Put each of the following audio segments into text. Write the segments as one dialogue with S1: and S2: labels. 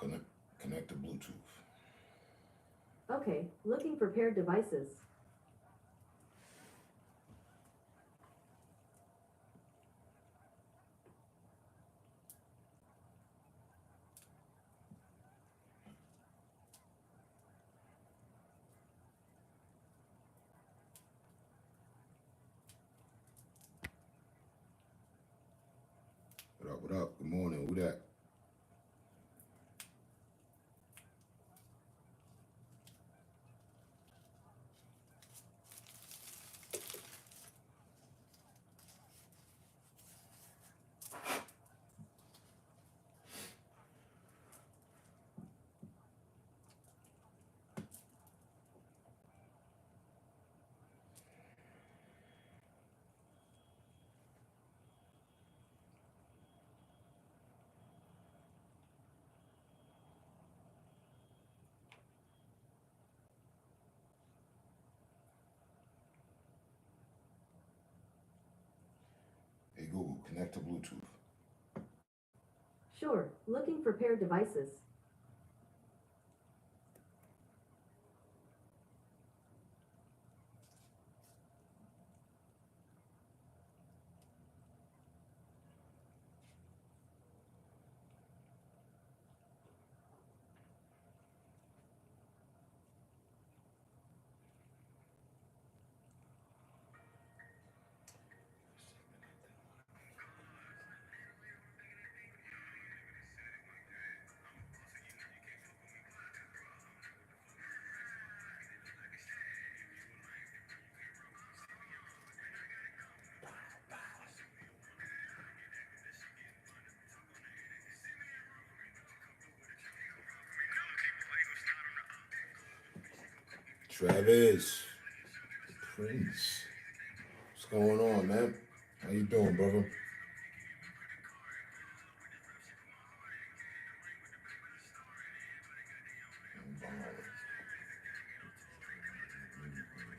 S1: Connect to Bluetooth.
S2: Okay, looking for paired devices.
S1: What up? What up? Good morning. Who that? Hey Google, connect to Bluetooth.
S2: Sure, looking for paired devices. Travis, Prince, what's going on, man? How you doing, brother?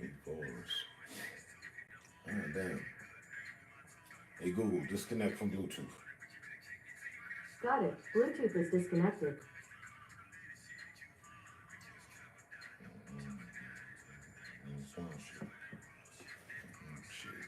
S2: Big balls. Oh, damn. Hey Google, disconnect from Bluetooth. Got it. Bluetooth is disconnected.
S1: Oh, shit. Oh, shit.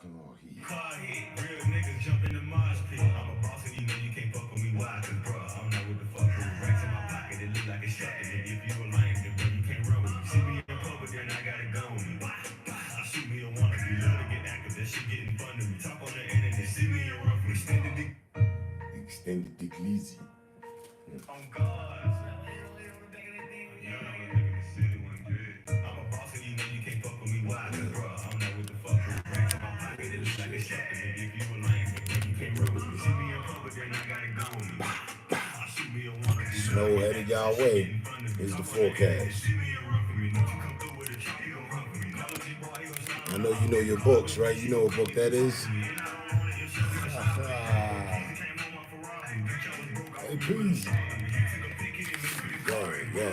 S1: Come on, he. Car hit, real niggas jump in the mosh pit. I'm a boss and you know you can't fuck with me. Why? Cause bro, I'm not with the fuck with racks in my pocket. It look like it's shot. And if you a lame, then bro, you can't run with me. See me in public, then I gotta go with me. I shoot me a wannabe. Love to get active, that shit getting fun to me. Talk on the internet, see me in rough. Extended dick Lizzy. On God. I'm a boss and you know you can't fuck with me. Why? Cause bro, I'm not with the fuck with racks in my pocket. It look like it's shot. And if you a lame, then you can't run with me. See me in public, then I gotta go with me. I shoot me a wannabe. Snow headed y'all way. Here's the forecast. I know you know your books, right? You know what book that is? Hey, please. Yo, yo.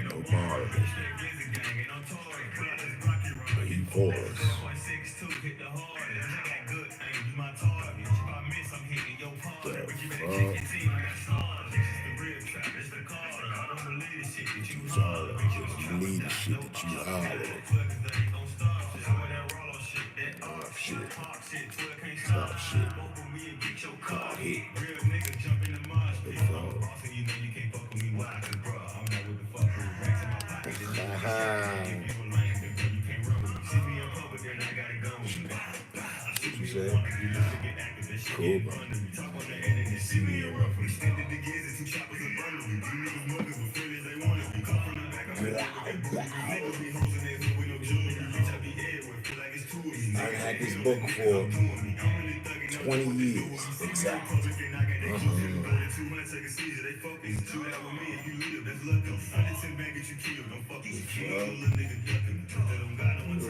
S1: No bar. He for us. You need the shit that you holler. Oh shit. Stop shit. Car hit. Big phone. What you say? Cool, bro. I had this book for 20 years, exactly.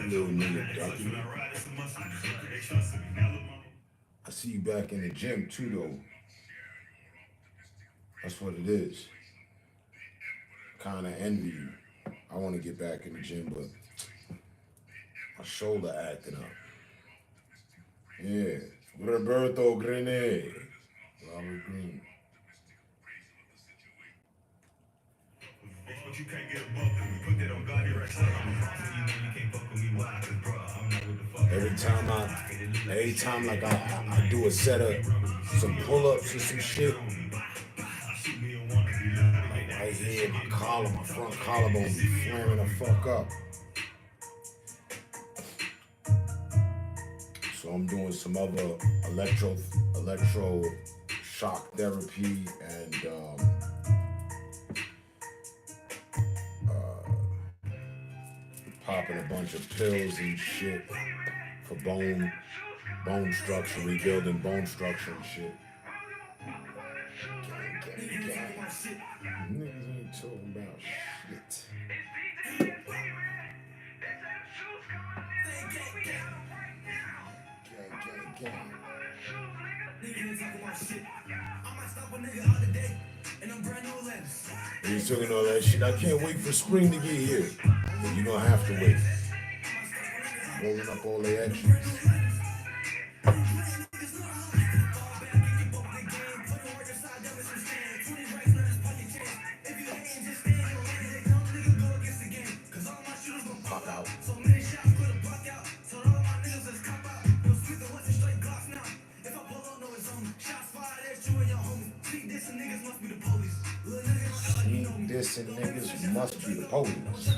S1: Little nigga ducking. I see you back in the gym too, though. That's what it is. Kind of envy you. I want to get back in the gym, but my shoulder acting up.
S2: Yeah. Roberto Grene. Robert Green.
S1: But you can't get above them. We put that on God, you're right. I'm a boss, and you know you can't fuck with me. Why? Cause, bro, I'm not with the fuck.
S2: Every time like I do a set of some pull-ups or some shit, like right here, my front collarbone be flaring the fuck up. So I'm doing some other electro shock therapy and popping a bunch of pills and shit for bone structure, rebuilding bone structure and shit. Niggas ain't talking about shit. Gang. He's talking all that shit. I can't wait for spring to get here. But you're gonna have to wait. Rolling up all the extras. Pop out. Dissing niggas must be the police.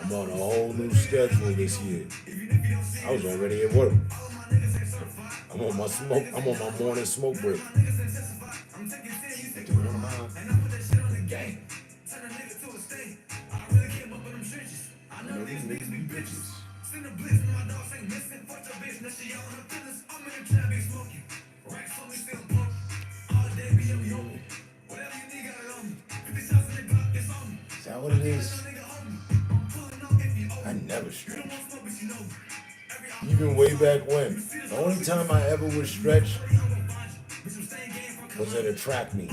S2: I'm on a whole new schedule this year. I was already at work. I'm on my morning smoke break. These niggas be bitches. Is that what it is? I never stretched. Even way back when. The only time I ever would stretch was at a track meet.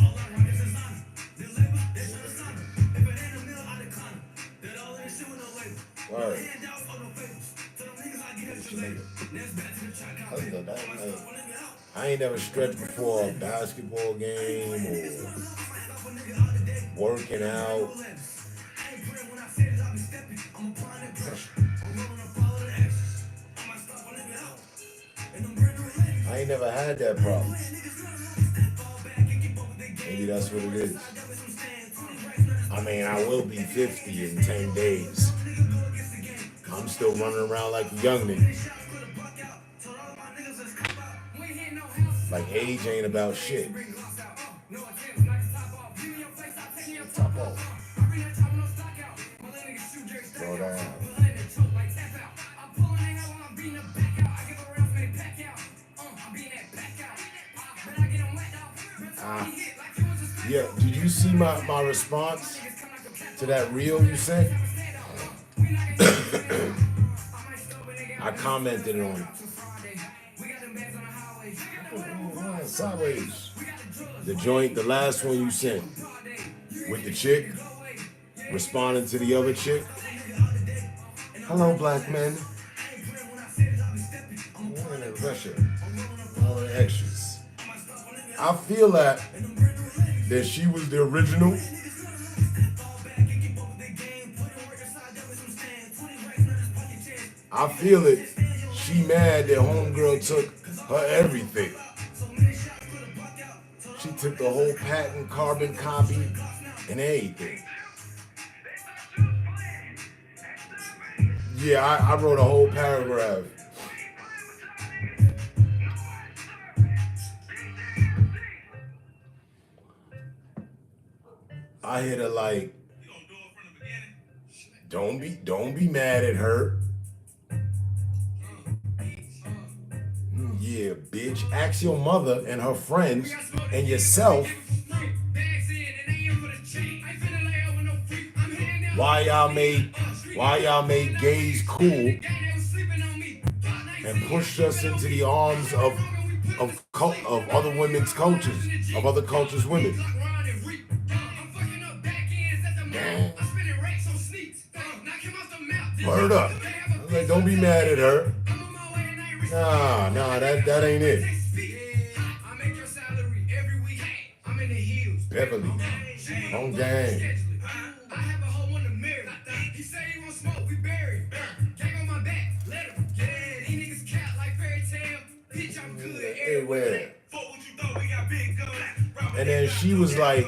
S2: Word. I ain't never stretched before a basketball game or working out. I ain't never had that problem. Maybe that's what it is. I mean, I will be 50 in 10 days. I'm still running around like a young nigga. Like age ain't about shit. Top off. Throw down. Yeah, did you see my response to that reel you sent? I commented on it. Sideways. The joint, the last one you sent with the chick responding to the other chick. Hello, black men. Russia. All the extras. I feel that she was the original. I feel it. She mad that homegirl took her everything. She took the whole patent carbon copy and everything. Yeah, I wrote a whole paragraph. I hit her like, don't be mad at her. Yeah, bitch. Ask your mother and her friends and yourself why y'all made gays cool and pushed us into the arms of of other women's cultures, of other cultures' women. Man, word up. I was like, don't be mad at her. Nah, that ain't it. Beverly, on game. Everywhere. And then she was like,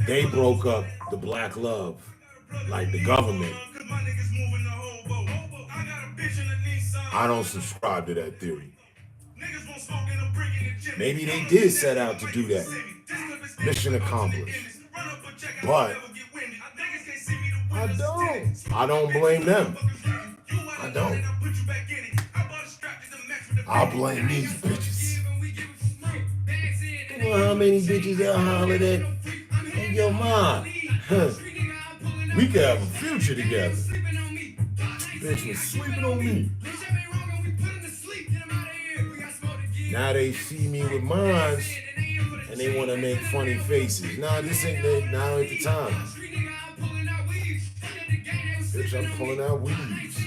S2: they broke up the black love, like the government. I don't subscribe to that theory. Maybe they did set out to do that. Mission accomplished. But I don't blame them. I don't. I blame these bitches. You know how many bitches that hollered at hey, yo, mom, we could have a future together. Bitch was sleeping on me. Now they see me with mines and they want to make funny faces. Nah, this ain't that. Now ain't the time. Bitch, I'm pulling out weeds.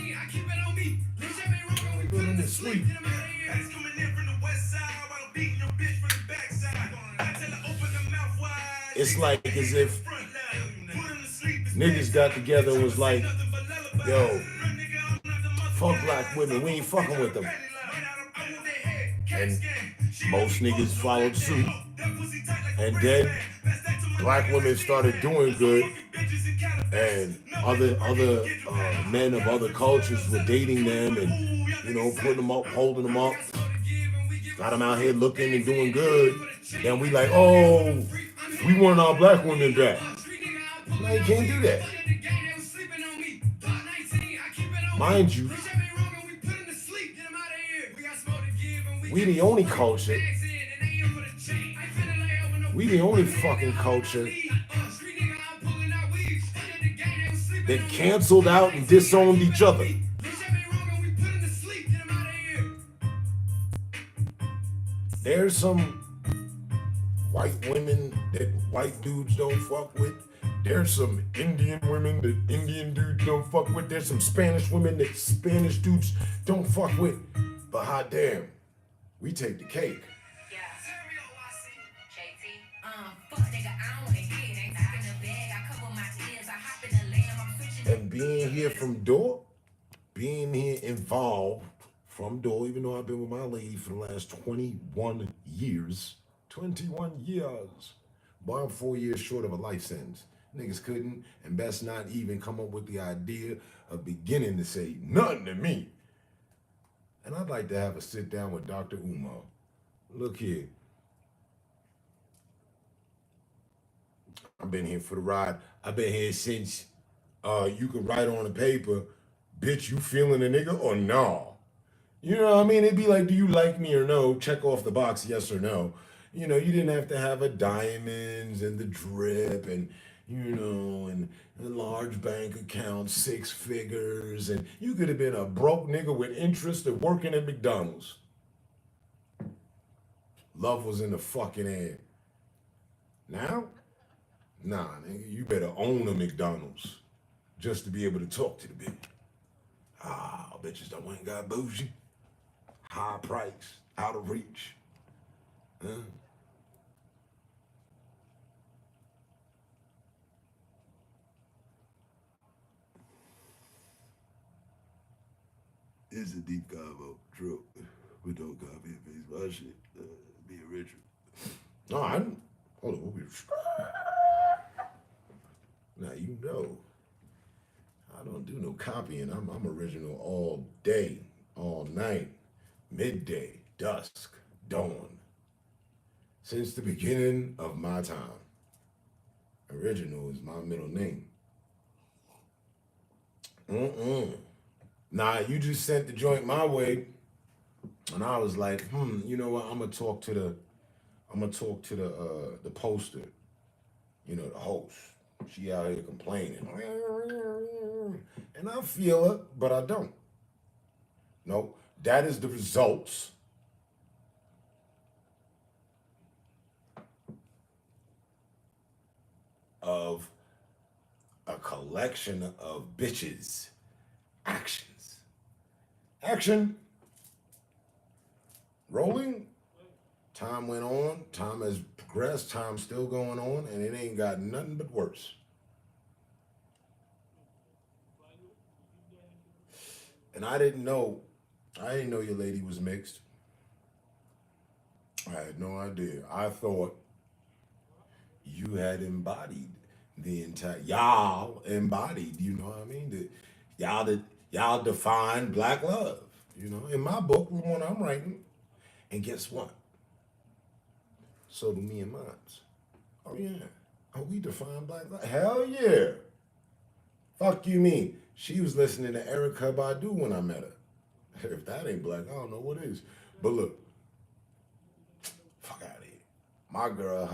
S2: I'm going to sleep. It's like as if niggas got together and was like, yo, fuck black women, we ain't fucking with them. And most niggas followed suit. And then black women started doing good. And other men of other cultures were dating them and, you know, putting them up, holding them up. Got them out here looking and doing good. Then we like, oh, we want our black women back. No, you can't do that. Mind you, we the only culture. We the only fucking culture that canceled out and disowned each other. There's some white women that white dudes don't fuck with. There's some Indian women that Indian dudes don't fuck with. There's some Spanish women that Spanish dudes don't fuck with. But hot damn, we take the cake. And being here from door, being here involved from door, even though I've been with my lady for the last 21 years. 21 years. Boy, I'm 4 years short of a life sentence. Niggas couldn't and best not even come up with the idea of beginning to say nothing to me. And I'd like to have a sit down with Dr. Umar. Look here. I've been here for the ride. I've been here since you could write on a paper, bitch, you feeling a nigga or no? You know what I mean? It'd be like, do you like me or no? Check off the box, yes or no. You know, you didn't have to have a diamonds and the drip and, you know, and a large bank account, 6 figures. And you could have been a broke nigga with interest of working at McDonald's. Love was in the fucking air. Now? Nah, nigga, you better own a McDonald's just to be able to talk to the bitch. Ah, bitches done went and got bougie. High price, out of reach. Huh? It's a deep combo, true. But don't copy and paste my shit. Be original. No, I didn't. Hold on. Now, you know, I don't do no copying. I'm original all day, all night, midday, dusk, dawn. Since the beginning of my time. Original is my middle name. Nah, you just sent the joint my way, and I was like, you know what? I'm gonna talk to the poster, you know, the host. She out here complaining, and I feel her, but I don't. No, that is the results of a collection of bitches' actions. Action, rolling. Time went on, time has progressed, time's still going on, and it ain't got nothing but worse. And I didn't know your lady was mixed. I had no idea. I thought you had embodied the entire, y'all embodied, you know what I mean? Y'all define black love, you know, in my book, the one I'm writing. And guess what? So do me and mine. Oh, yeah. Oh, we define black love. Hell yeah. Fuck you mean? She was listening to Erica Badu when I met her. If that ain't black, I don't know what is. But look, fuck out of here. My girl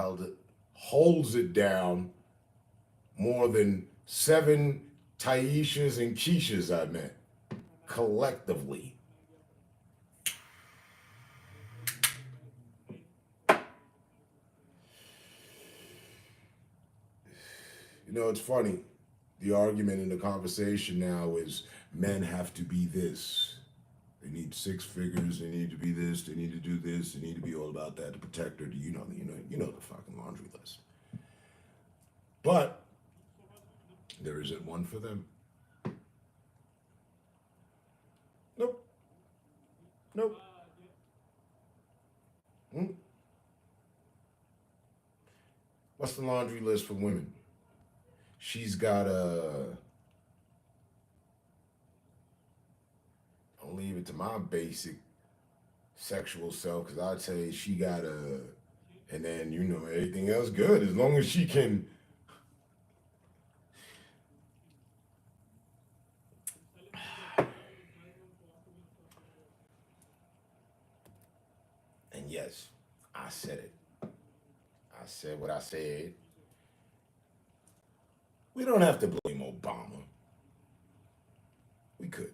S2: holds it down more than 7 Taishas and Keishas I met collectively. You know, it's funny. The argument in the conversation now is men have to be this. They need 6 figures. They need to be this. They need to do this. They need to be all about that to protect her. You know the fucking laundry list. But there isn't one for them. Nope. Nope. Hmm? What's the laundry list for women? She's got a. I'll leave it to my basic sexual self because I'd say she got a. And then, everything else good as long as she can. And yes, I said it. I said what I said. We don't have to blame Obama. We could.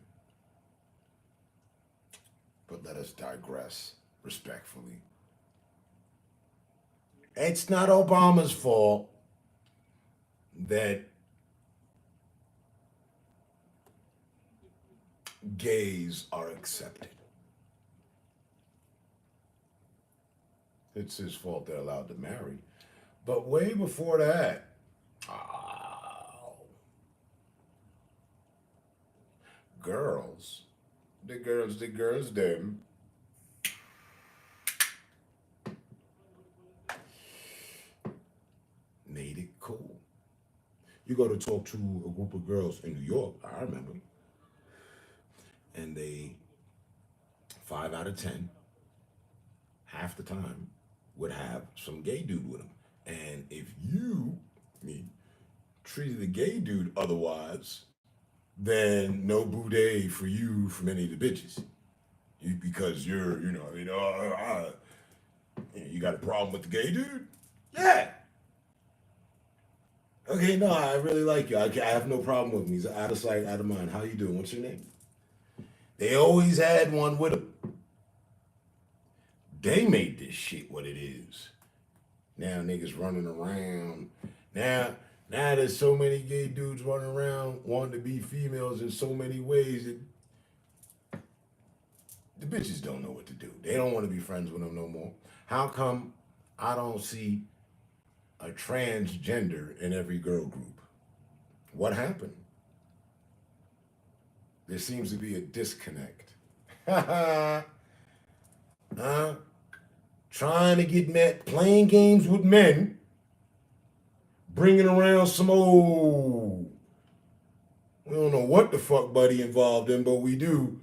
S2: But let us digress respectfully. It's not Obama's fault that gays are accepted. It's his fault they're allowed to marry. But way before that, oh, girls, the girls, them made it cool. You go to talk to a group of girls in New York, I remember, and they, 5 out of 10, half the time, would have some gay dude with them. And if you, me, treated a gay dude otherwise, then no boudet for you from any of the bitches. Because you're, you got a problem with the gay dude? Yeah. Okay, no, I really like you. I have no problem with him. He's out of sight, out of mind. How you doing? What's your name? They always had one with them. They made this shit what it is. Now niggas running around. Now there's so many gay dudes running around wanting to be females in so many ways that the bitches don't know what to do. They don't want to be friends with them no more. How come I don't see a transgender in every girl group? What happened? There seems to be a disconnect. Huh? Trying to get met, playing games with men, bringing around some old, we don't know what the fuck buddy involved in, but we do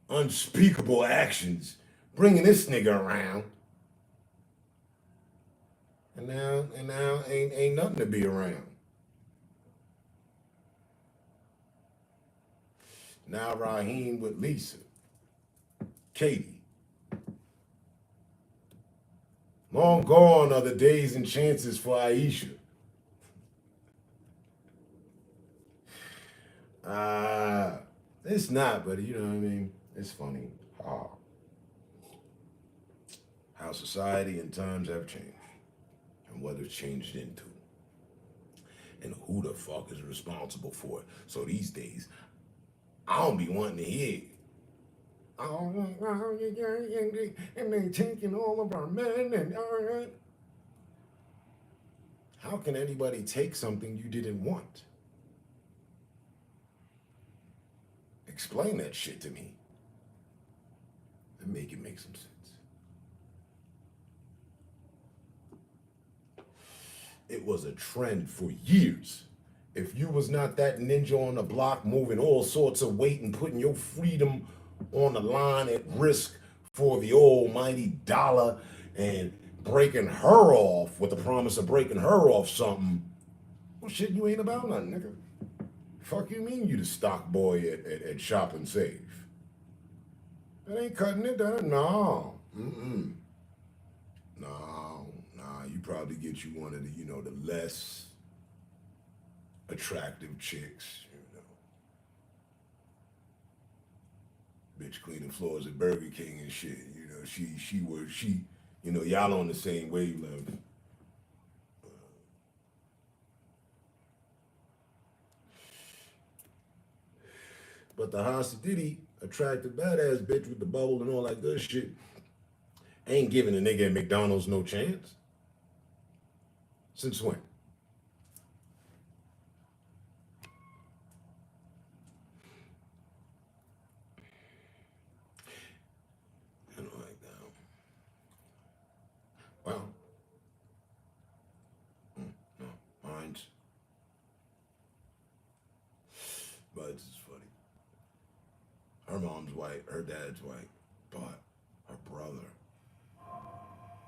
S2: unspeakable actions, bringing this nigga around. And now ain't nothing to be around. Now Raheem with Lisa, Katie. Long gone are the days and chances for Aisha. It's not, but you know what I mean? It's funny how society and times have changed and what it's changed into. and who the fuck is responsible for it. So these days, I don't be wanting to hear, oh, and they taking all of our men and how can anybody take something you didn't want? Explain that shit to me and make it make some sense. It was a trend for years. If you was not that ninja on the block moving all sorts of weight and putting your freedom on the line at risk for the almighty dollar and breaking her off with the promise of breaking her off something, well, shit, you ain't about nothing, nigga. Fuck you mean you the stock boy at Shop and Save? That ain't cutting it, down. No. Mm-mm. No, nah, you probably get you one of the, the less attractive chicks, bitch cleaning floors at Burger King and shit. Y'all on the same wavelength. But the Hasididi, attractive badass bitch with the bubble and all that good shit, ain't giving a nigga at McDonald's no chance. Since when? I don't like that. Well, no, mine's. But it's just funny. Her mom's white, her dad's white, but her brother,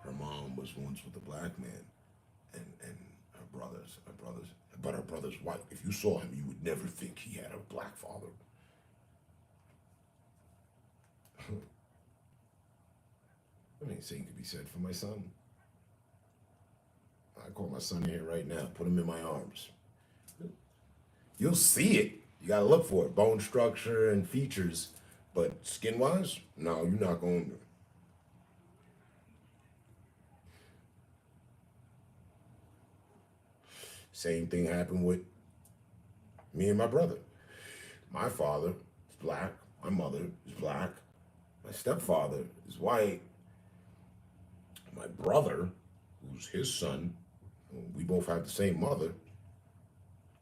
S2: her mom was once with a black man, and but her brother's white. If you saw him, you would never think he had a black father. I mean, same could be said for my son. I call my son here right now, put him in my arms. You'll see it. You gotta look for it. Bone structure and features. But skin wise, no, you're not going to. Same thing happened with me and my brother. My father is black. My mother is black. My stepfather is white. My brother, who's his son, we both have the same mother,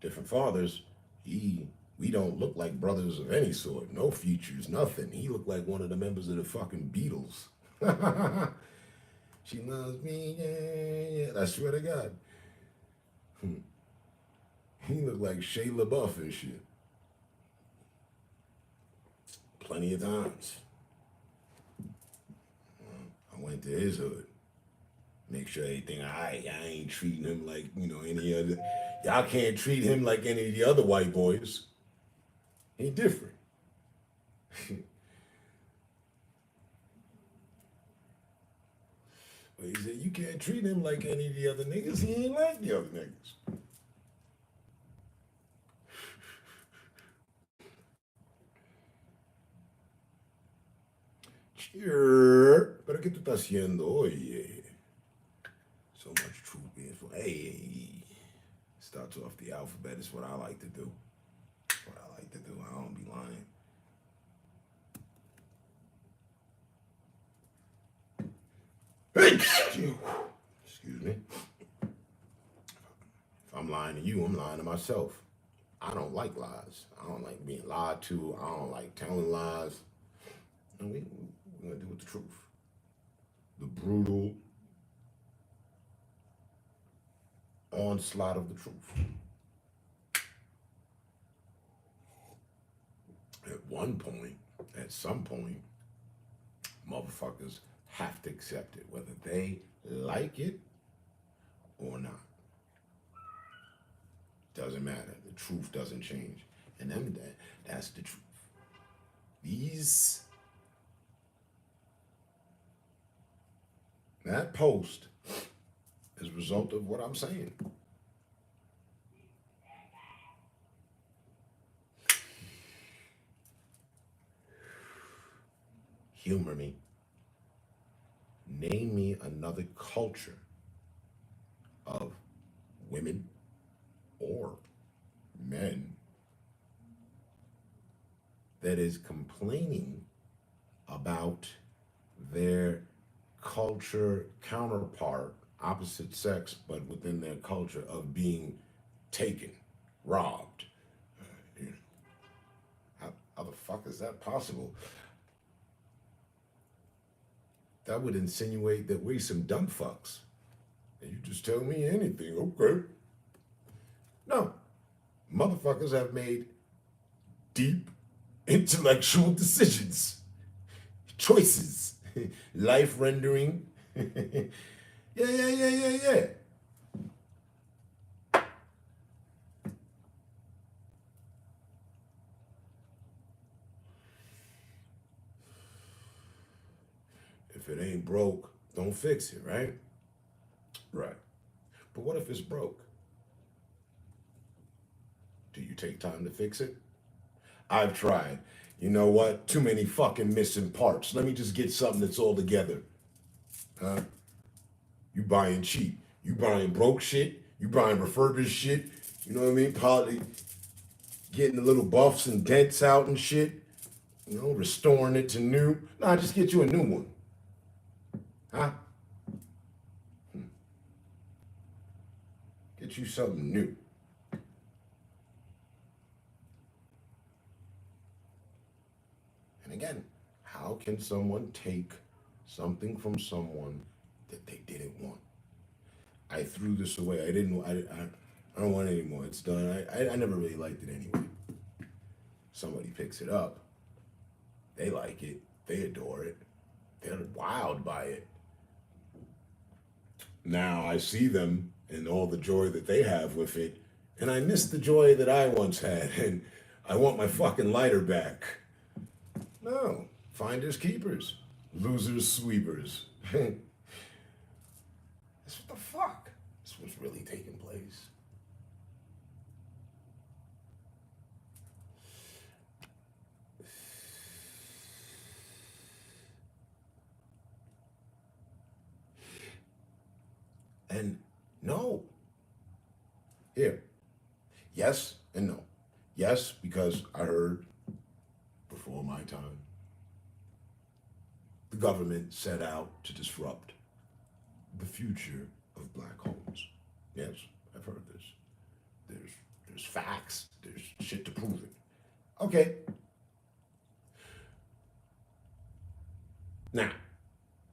S2: different fathers. We don't look like brothers of any sort. No features, nothing. He looked like one of the members of the fucking Beatles. She loves me, yeah, yeah. I swear to God. He looked like Shia LaBeouf and shit. Plenty of times. I went to his hood. Make sure everything all right. I ain't treating him like, any other. Y'all can't treat him like any of the other white boys. He different. But he said, you can't treat him like any of the other niggas. He ain't like the other niggas. Cheer. Pero ¿qué tú estás haciendo? Oye. So much truth being for. Hey. Starts off the alphabet is what I like to do. What I like to do. I don't be lying. Excuse me. If I'm lying to you, I'm lying to myself. I don't like lies. I don't like being lied to. I don't like telling lies. And we're going to deal with the truth. The brutal onslaught of the truth. At some point, motherfuckers have to accept it, whether they like it or not. Doesn't matter. The truth doesn't change. And that's the truth. That post is a result of what I'm saying. Humor me. Name me another culture of women or that is complaining about their culture counterpart, opposite sex, but within their culture of being taken, robbed. How the fuck is that possible? That would insinuate that we some dumb fucks. And you just tell me anything, okay? No. Motherfuckers have made deep intellectual decisions, choices, life rendering. Yeah. If it ain't broke, don't fix it, right? Right. But what if it's broke? Do you take time to fix it? I've tried. You know what? Too many fucking missing parts. Let me just get something that's all together. Huh? You buying cheap. You buying broke shit. You buying refurbished shit. You know what I mean? Probably getting the little buffs and dents out and shit. You know, restoring it to new. Nah, just get you a new one. Huh? Get you something new. And again, how can someone take something from someone that they didn't want? I threw this away. I didn't. I don't want it anymore. It's done. I never really liked it anyway. Somebody picks it up. They like it. They adore it. They're wild by it. Now I see them and all the joy that they have with it, and I miss the joy that I once had, and I want my fucking lighter back. No, finders keepers, losers sweepers. That's what the fuck. That's what's really taking place. And no. Here. Yes and no. Yes, because I heard before my time the government set out to disrupt the future of black homes. Yes, I've heard this. There's facts. There's shit to prove it. Okay. Now,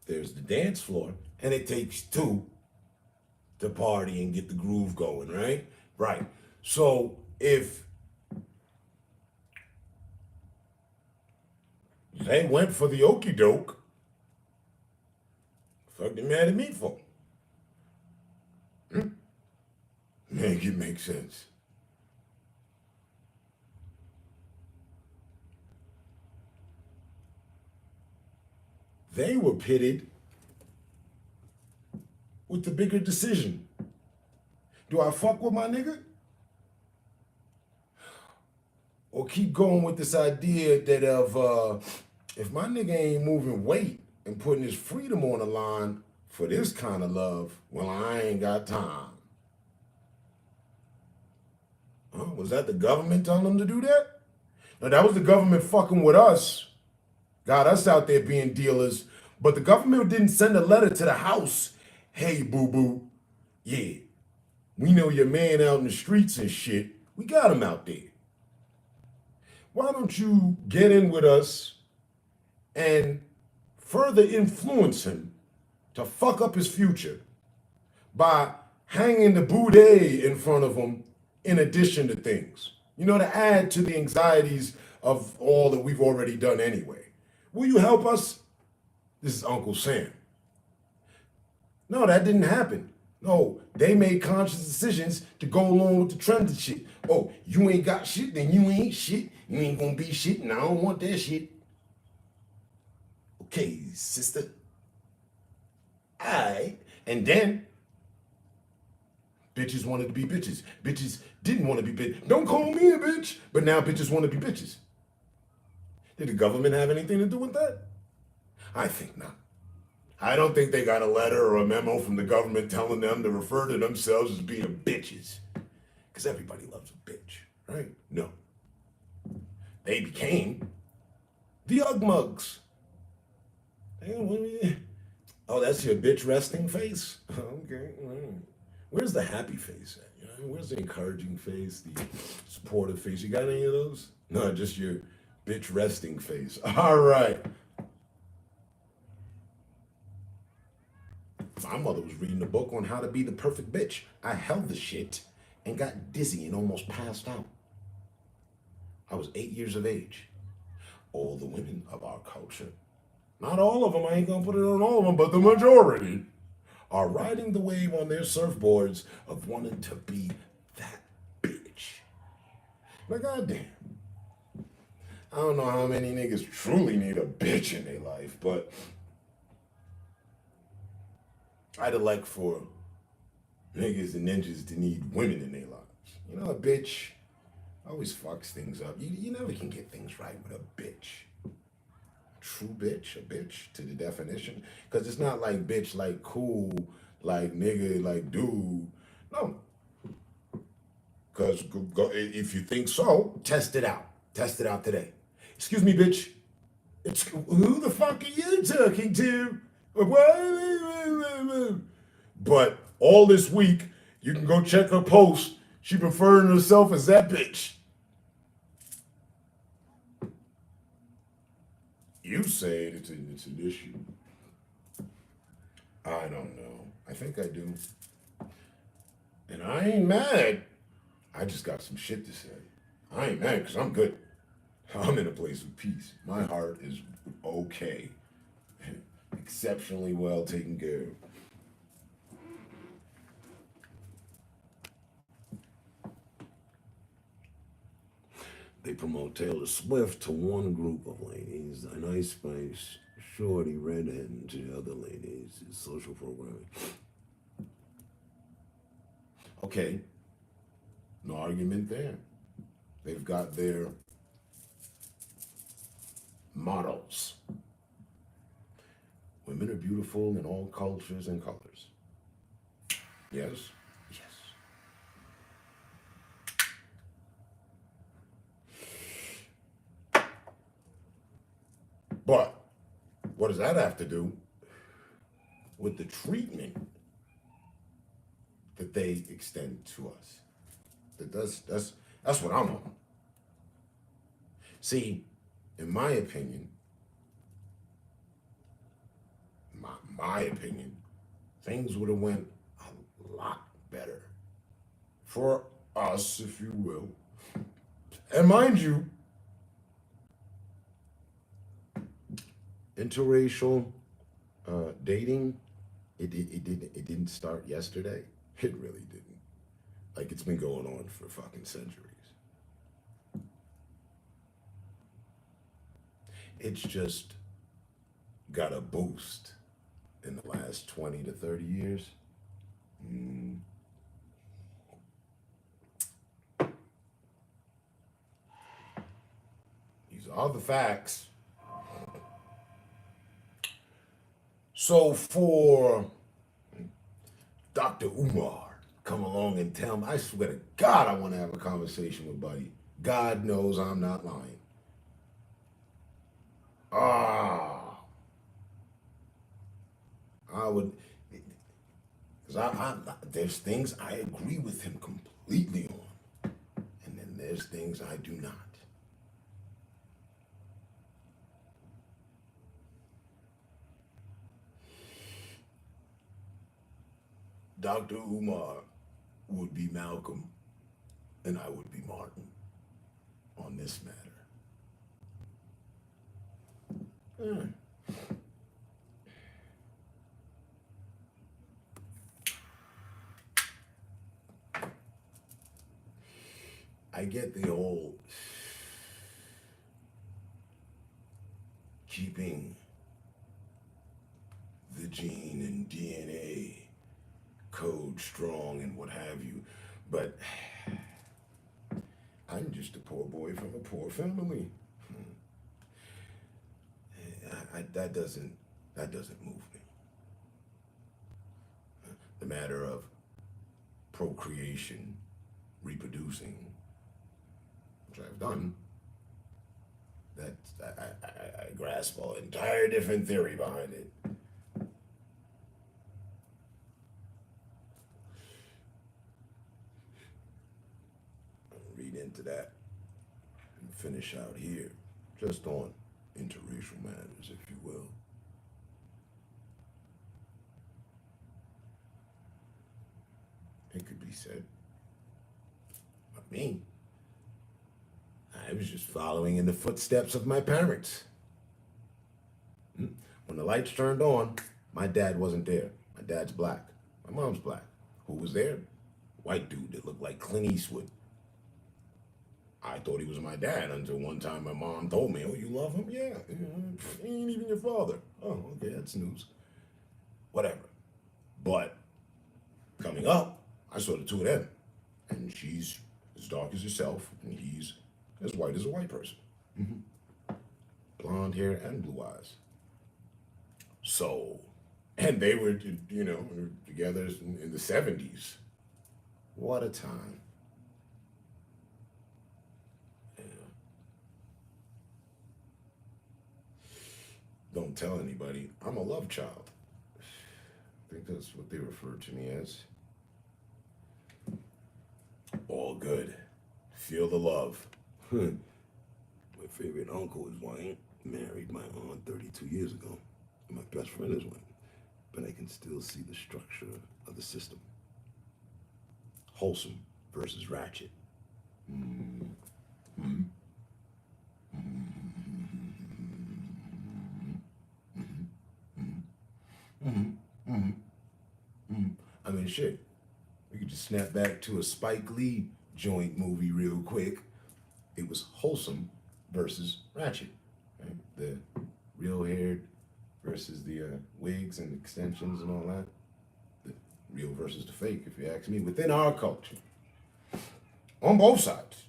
S2: there's the dance floor, and it takes two to party and get the groove going, right? Right. So if they went for the okey doke, fuck they mad at me for? Make it make sense. They were pitted with the bigger decision. Do I fuck with my nigga? Or keep going with this idea that if my nigga ain't moving weight and putting his freedom on the line for this kind of love, well, I ain't got time. Huh? Was that the government telling them to do that? No, that was the government fucking with us. Got us out there being dealers. But the government didn't send a letter to the house. Hey, boo-boo. Yeah, we know your man out in the streets and shit. We got him out there. Why don't you get in with us and further influence him to fuck up his future by hanging the boudet in front of him in addition to things, you know, to add to the anxieties of all that we've already done anyway. Will you help us? This is Uncle Sam. No, that didn't happen. No, they made conscious decisions to go along with the trend of shit. Oh, you ain't got shit, then you ain't shit. You ain't gonna be shit, and I don't want that shit. Okay, sister. Alright. And then bitches wanted to be bitches. Bitches didn't want to be bitches. Don't call me a bitch, but now bitches want to be bitches. Did the government have anything to do with that? I think not. I don't think they got a letter or a memo from the government telling them to refer to themselves as being bitches. Because everybody loves a bitch, right? No. They became The Ugg mugs. Oh, that's your bitch resting face? Okay. Where's the happy face at? You know, where's the encouraging face, the supportive face? You got any of those? No, just your bitch resting face. All right. My mother was reading a book on how to be the perfect bitch. I held the shit and got dizzy and almost passed out. I was 8 years of age. All the women of our culture, not all of them, I ain't gonna put it on all of them, but the majority, are riding the wave on their surfboards of wanting to be that bitch. Now, goddamn, I don't know how many niggas truly need a bitch in their life, but I'd like for niggas and ninjas to need women in their lives. You know, a bitch always fucks things up. You never can get things right with a bitch. True bitch, a bitch to the definition. Because it's not like bitch, like cool, like nigga, like dude. No. Because if you think so, test it out. Test it out today. Excuse me, bitch. It's who the fuck are you talking to? But all this week, you can go check her post. She referring to herself as that bitch. You say it's an issue. I don't know. I think I do. And I ain't mad. I just got some shit to say. I ain't mad because I'm good. I'm in a place of peace. My heart is okay. Exceptionally well taken care of. They promote Taylor Swift to one group of ladies, and Ice Spice, Shorty, Redhead to the other ladies. It's social programming. Okay, no argument there. They've got their models. Women are beautiful in all cultures and colors. Yes? Yes. But what does that have to do with the treatment that they extend to us? That's what I'm on. See, in my opinion, my opinion, things would have went a lot better for us, if you will. And mind you, interracial dating, it didn't start yesterday. It really didn't. Like it's been going on for fucking centuries. It's just got a boost in the last 20 to 30 years. Mm. These are the facts. So for Dr. Umar come along and tell me, I swear to God, I want to have a conversation with Buddy. God knows I'm not lying. I would, because there's things I agree with him completely on, and then there's things I do not. Dr. Umar would be Malcolm, and I would be Martin on this matter. I get the whole keeping the gene and DNA code strong and what have you, but I'm just a poor boy from a poor family. That doesn't move me. The matter of procreation, reproducing, which I've done, that I grasp an entire different theory behind it. I'll read into that and finish out here, just on interracial matters, if you will. It could be said. Not me. I was just following in the footsteps of my parents. When the lights turned on, my dad wasn't there. My dad's black. My mom's black. Who was there? White dude that looked like Clint Eastwood. I thought he was my dad until one time my mom told me, "Oh, you love him? Yeah. He ain't even your father." Oh, okay, that's news. Whatever. But coming up, I saw the two of them. And she's as dark as herself, and he's as white as a white person. Blonde hair and blue eyes. So, and they were, together in the 70s. What a time. Yeah. Don't tell anybody. I'm a love child. I think that's what they refer to me as. All good. Feel the love. My favorite uncle is white. Married my aunt 32 years ago. And my best friend is white. But I can still see the structure of the system. Wholesome versus ratchet. I mean, shit. We could just snap back to a Spike Lee joint movie real quick. It was wholesome versus ratchet. Right? The real haired versus the wigs and extensions and all that. The real versus the fake, if you ask me, within our culture. On both sides.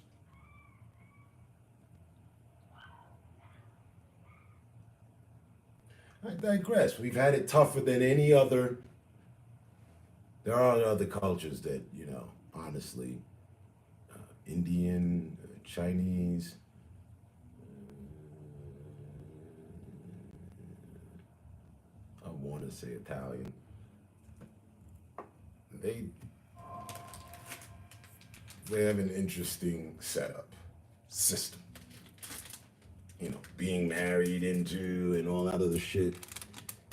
S2: I digress. We've had it tougher than any other. There are other cultures that, honestly, Indian, Chinese, I want to say Italian. They have an interesting setup, system. Being married into and all that other shit.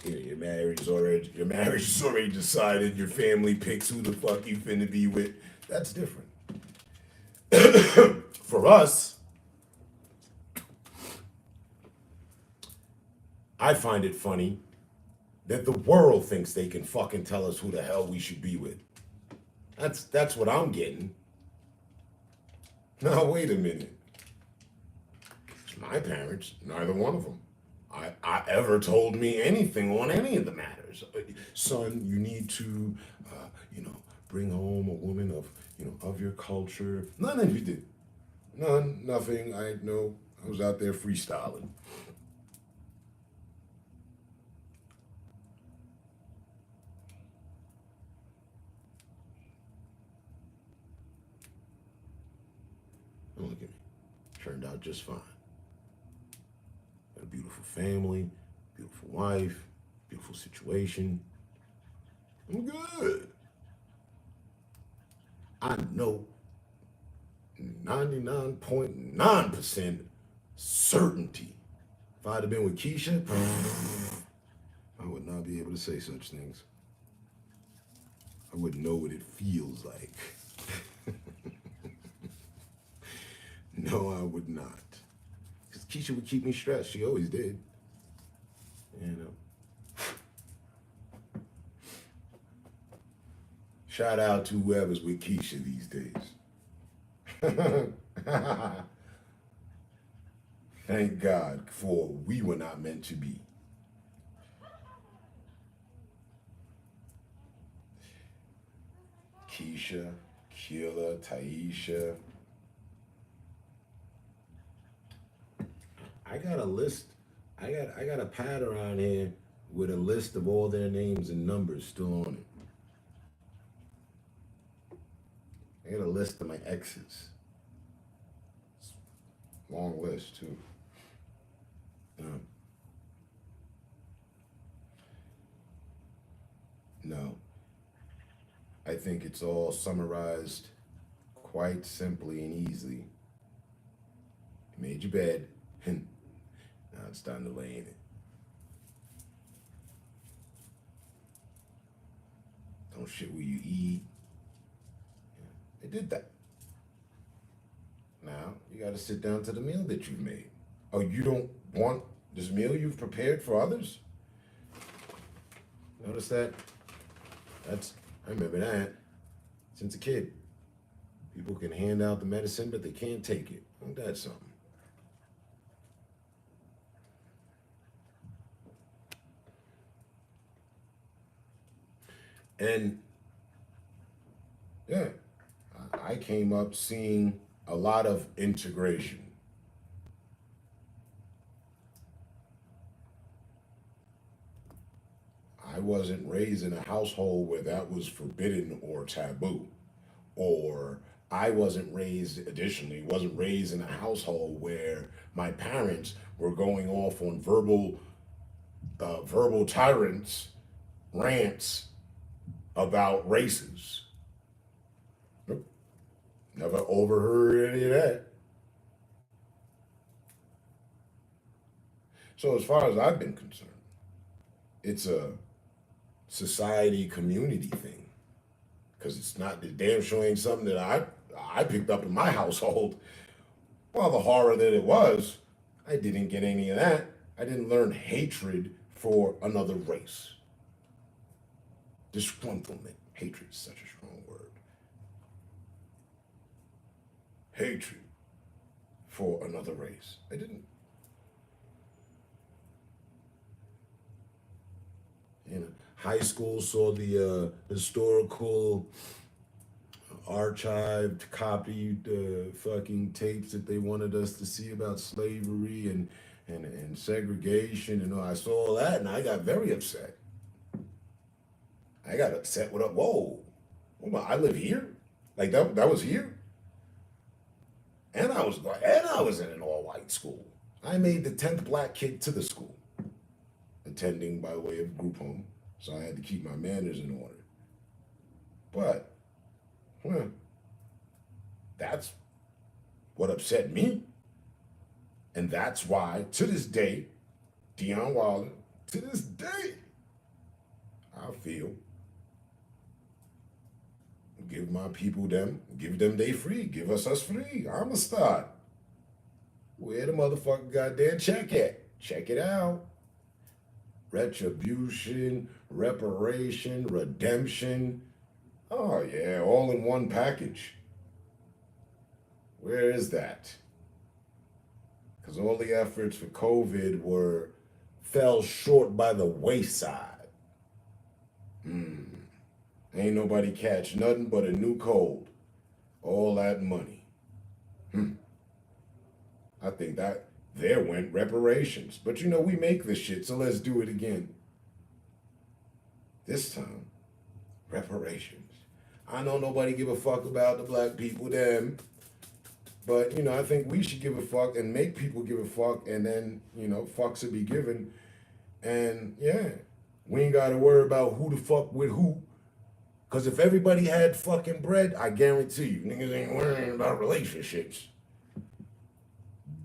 S2: Your marriage is already decided. Your family picks who the fuck you finna be with. That's different. For us, I find it funny that the world thinks they can fucking tell us who the hell we should be with. That's what I'm getting. Now wait a minute. My parents, neither one of them, I ever told me anything on any of the matters. Son, you need to, bring home a woman of your culture. None of you did. None, nothing. I was out there freestyling. Look at me. Turned out just fine. Got a beautiful family, beautiful wife, beautiful situation. I'm good. I know 99.9% certainty. If I'd have been with Keisha, I would not be able to say such things. I wouldn't know what it feels like. No, I would not. Because Keisha would keep me stressed. She always did. Shout out to whoever's with Keisha these days. Thank God for we were not meant to be. Keisha, Killa, Taisha. I got a list. I got a pad around here with a list of all their names and numbers still on it. I got a list of my exes. Long list too. think it's all summarized quite simply and easily. You made your bed, and now it's time to lay in it. Don't shit where you eat. They did that. Now you got to sit down to the meal that you've made. Oh, you don't want this meal you've prepared for others? Notice that? I remember that since a kid. People can hand out the medicine, but they can't take it. Ain't that something? And yeah, I came up seeing a lot of integration. I wasn't raised in a household where that was forbidden or taboo. Or I wasn't raised in a household where my parents were going off on verbal tyrants, rants about races. Nope. Never overheard any of that. So as far as I've been concerned, it's a society community thing. Because it's not the damn sure ain't something that I picked up in my household. Well, the horror that it was, I didn't get any of that. I didn't learn hatred for another race. Disgruntlement. Hatred is such a strong word. Hatred for another race. I didn't. You know, high school saw the historical archived, copied fucking tapes that they wanted us to see about slavery and segregation. You know, I saw all that and I got very upset. I got upset with whoa, I live here? Like that was here? And I was in an all-white school. I made the 10th black kid to the school, attending by way of group home. So I had to keep my manners in order. But, well, that's what upset me. And that's why, to this day, Deion Wilder, to this day, I feel, give my people give them they free, give us free. I'm a start. Where the motherfucker goddamn check at? Check it out. Retribution, reparation, redemption. Oh yeah, all in one package. Where is that? Because all the efforts for COVID fell short by the wayside. Ain't nobody catch nothing but a new cold. All that money. I think that there went reparations. But you know, we make this shit, so let's do it again. This time, reparations. I know nobody give a fuck about the black people, them. But, you know, I think we should give a fuck and make people give a fuck, and then, you know, fucks will be given. And, yeah, we ain't got to worry about who the fuck with who. Because if everybody had fucking bread, I guarantee you, niggas ain't worrying about relationships.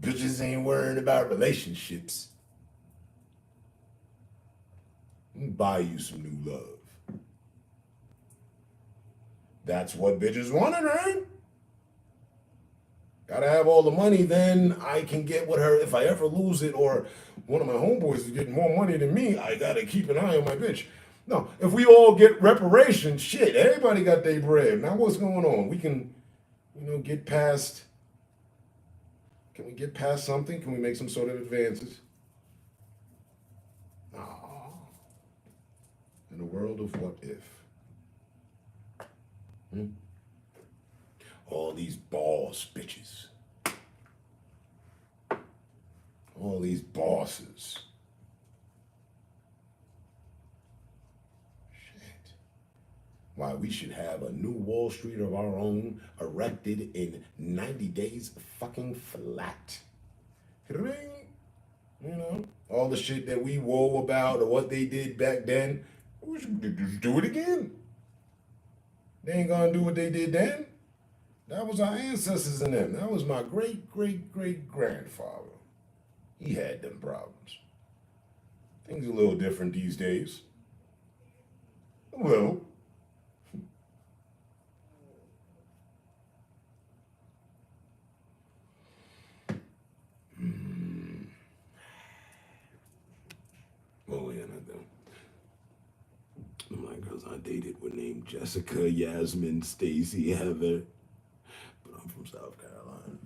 S2: Bitches ain't worrying about relationships. Buy you some new love. That's what bitches wanted, right? Gotta have all the money, then I can get with her. If I ever lose it, or one of my homeboys is getting more money than me, I gotta keep an eye on my bitch. No, if we all get reparations, shit, everybody got their bread. Now what's going on? We can, you know, get past. Can we get past something? Can we make some sort of advances? No. In a world of what if? All these boss bitches. All these bosses. Shit. Why, we should have a new Wall Street of our own erected in 90 days fucking flat. You know, all the shit that we woe about or what they did back then, we should just do it again. They ain't gonna do what they did then. That was our ancestors and them. That was my great great great grandfather. He had them problems. Things are a little different these days. A little. Oh yeah, not them. My girls I dated were named Jessica, Yasmin, Stacy, Heather. But I'm from South Carolina.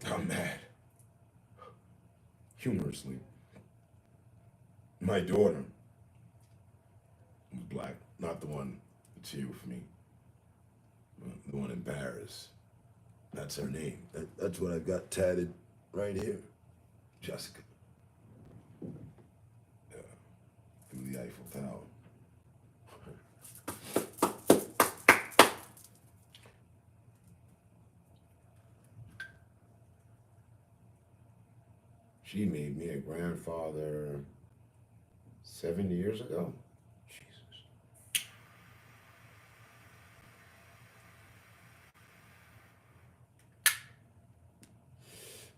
S2: I'm mad. Humorously, my daughter was black, not the one that's here with me, the one in Paris. That's her name. That's what I've got tatted right here. Jessica. Yeah, through the Eiffel Tower. She made me a grandfather 7 years ago. Jesus.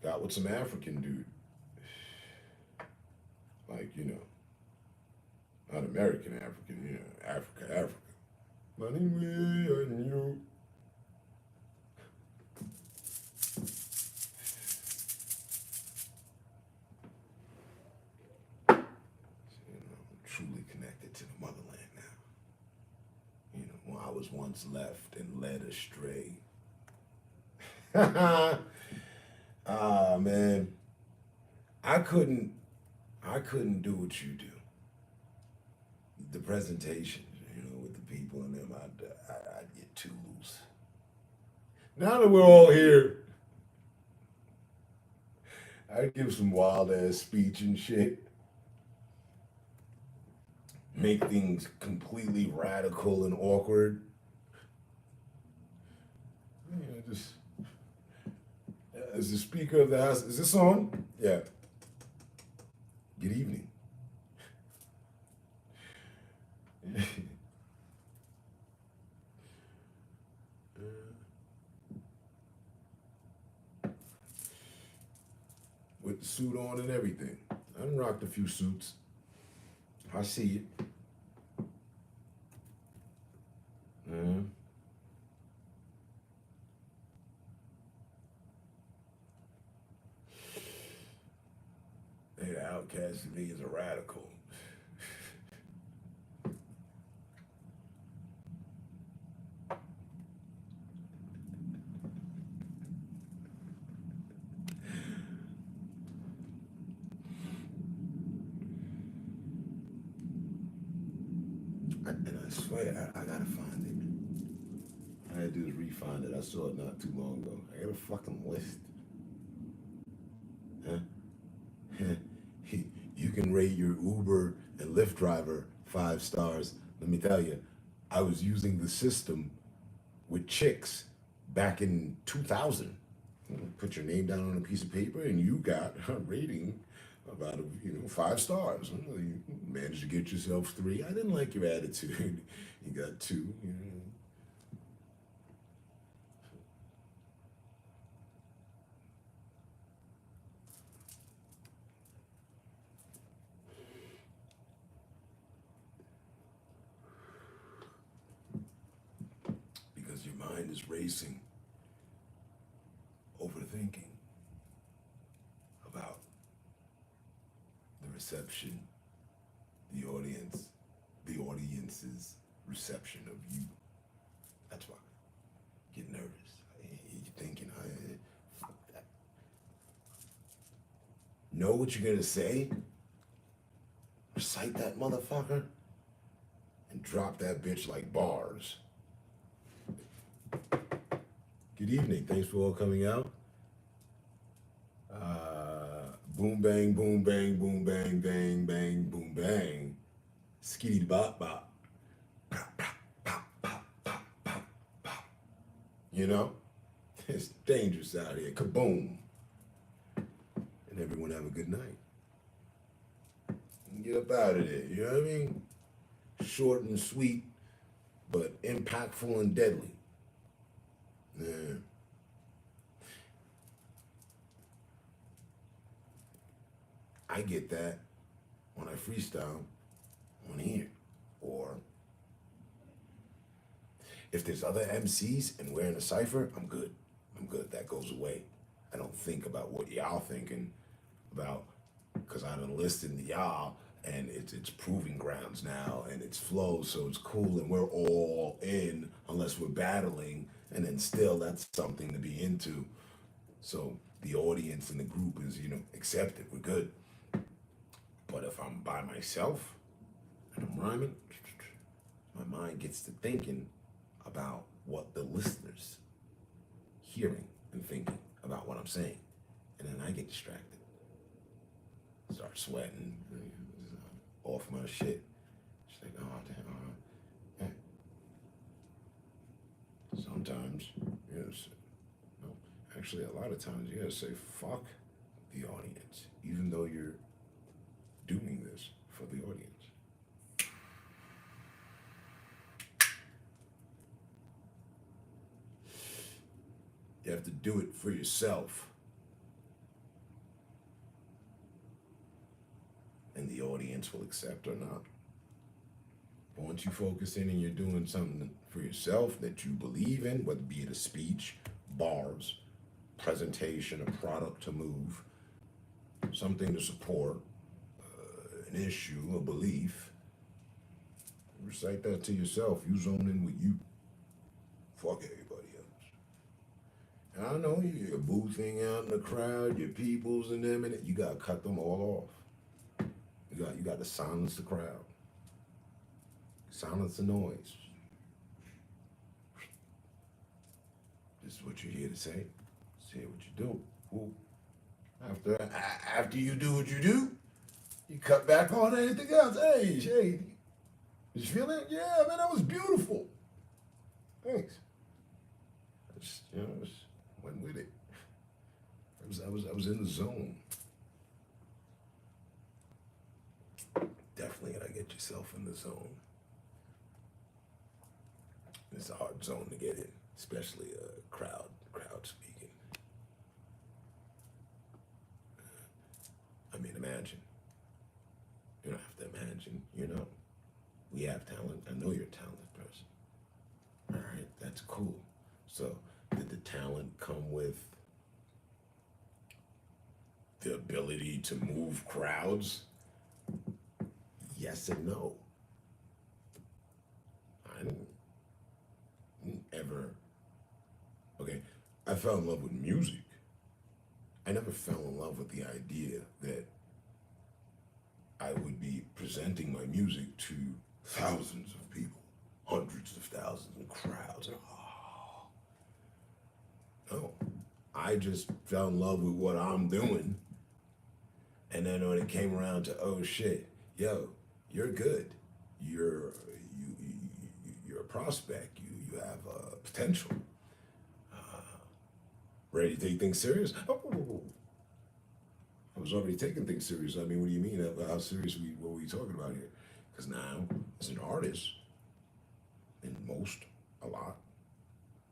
S2: Got with some African dude. Like, not American African, Africa, Africa. Money me and you. Truly connected to the motherland now. When I was once left and led astray. Ah man, I couldn't do what you do. The presentation, with the people and them, I'd get too loose. Now that we're all here, I'd give some wild ass speech and shit. Make things completely radical and awkward. Just as the Speaker of the House, is this on? Yeah. Good evening. With the suit on and everything. I done rocked a few suits. I see it. They outcasted me as a radical. And I swear, I gotta find it. I had to do is re-find it. I saw it not too long ago. I got a fucking list. Huh? You can rate your Uber and Lyft driver 5 stars. Let me tell you, I was using the system with chicks back in 2000. Put your name down on a piece of paper, and you got a rating about 5 stars. You managed to get yourself 3. I didn't like your attitude. You got 2. Because your mind is racing, overthinking about the reception, the audience's reception of you. That's why. Get nervous. You're thinking, fuck that. Know what you're gonna say, recite that motherfucker, and drop that bitch like bars. Good evening. Thanks for all coming out. Boom bang, boom bang, boom bang, bang, bang, boom bang. Skitty bop bop. Pop, pop, pop, pop, pop. You know, it's dangerous out here. Kaboom, and everyone have a good night. Get up out of there. You know what I mean? Short and sweet, but impactful and deadly. Yeah. I get that when I freestyle on here. Or if there's other MCs and we're in a cipher, I'm good. I'm good. That goes away. I don't think about what y'all thinking about because I done listened to y'all and it's proving grounds now and it's flow, so it's cool and we're all in unless we're battling, and then still that's something to be into. So the audience and the group is, accepted. We're good. But if I'm by myself and I'm rhyming, my mind gets to thinking about what the listeners hearing and thinking about what I'm saying. And then I get distracted. Start sweating, off my shit. It's like, oh damn, sometimes, yes. No, actually, a lot of times you gotta say fuck the audience, even though you're doing this for the audience. You have to do it for yourself, and the audience will accept or not. But once you focus in and you're doing something for yourself that you believe in, whether be it a speech, bars, presentation, a product to move, something to support, an issue, a belief, recite that to yourself. You zone in with you. Fuck everybody else. And I know you're boothing out in the crowd, your peoples and them, and you gotta cut them all off. You got to silence the crowd, silence the noise. This is what you're here to say. Say what you do. Well, after you do what you do, you cut back on anything else. Hey, did you feel it? Yeah, man, that was beautiful. Thanks. I just went with it. I was in the zone. Definitely gotta get yourself in the zone. It's a hard zone to get in, especially crowd speaking. I mean, imagine. You don't have to imagine. We have talent. I know you're a talented person. All right, that's cool. So, did the talent come with the ability to move crowds? Yes and no. I didn't ever. Okay, I fell in love with music. I never fell in love with the idea that I would be presenting my music to thousands of people, hundreds of thousands of crowds. Oh, no. I just fell in love with what I'm doing. And then when it came around to, oh shit, yo, you're good. You're a prospect. You have potential. Ready to take things serious? Oh, I was already taking things serious. I mean, what do you mean? How serious what are we talking about here? Because now, as an artist, and a lot,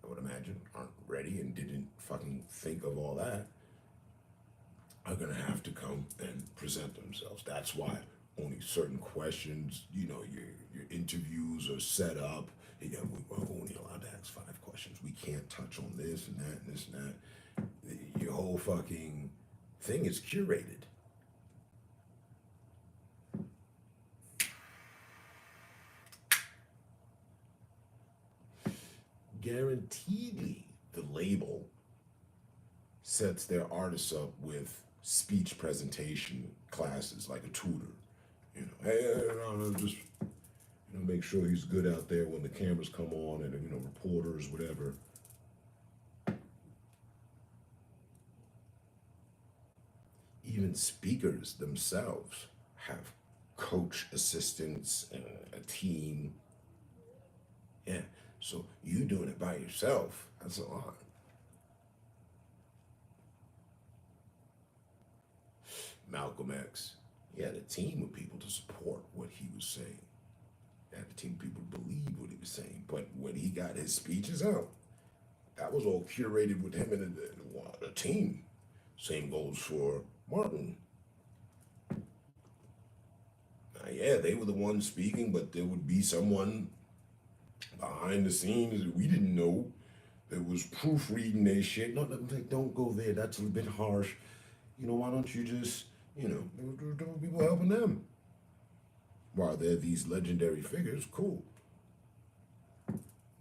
S2: I would imagine, aren't ready and didn't fucking think of all that, are gonna have to come and present themselves. That's why only certain questions, your interviews are set up. We're only allowed to ask 5 questions. We can't touch on this and that and this and that. Your whole fucking thing is curated. Guaranteedly, the label sets their artists up with speech presentation classes like a tutor. Hey, just make sure he's good out there when the cameras come on, and reporters, whatever. Even speakers themselves have coach assistants and a team. Yeah, So you doing it by yourself, that's a lot. Malcolm X, he had a team of people to support what he was saying. He had a team of people to believe what he was saying. But when he got his speeches out, that was all curated with him and a team. Same goes for Martin. Yeah, they were the ones speaking, but there would be someone behind the scenes that we didn't know that was proofreading their shit. No, don't go there. That's a bit harsh. Why don't you just, there were people helping them. While they're these legendary figures, cool.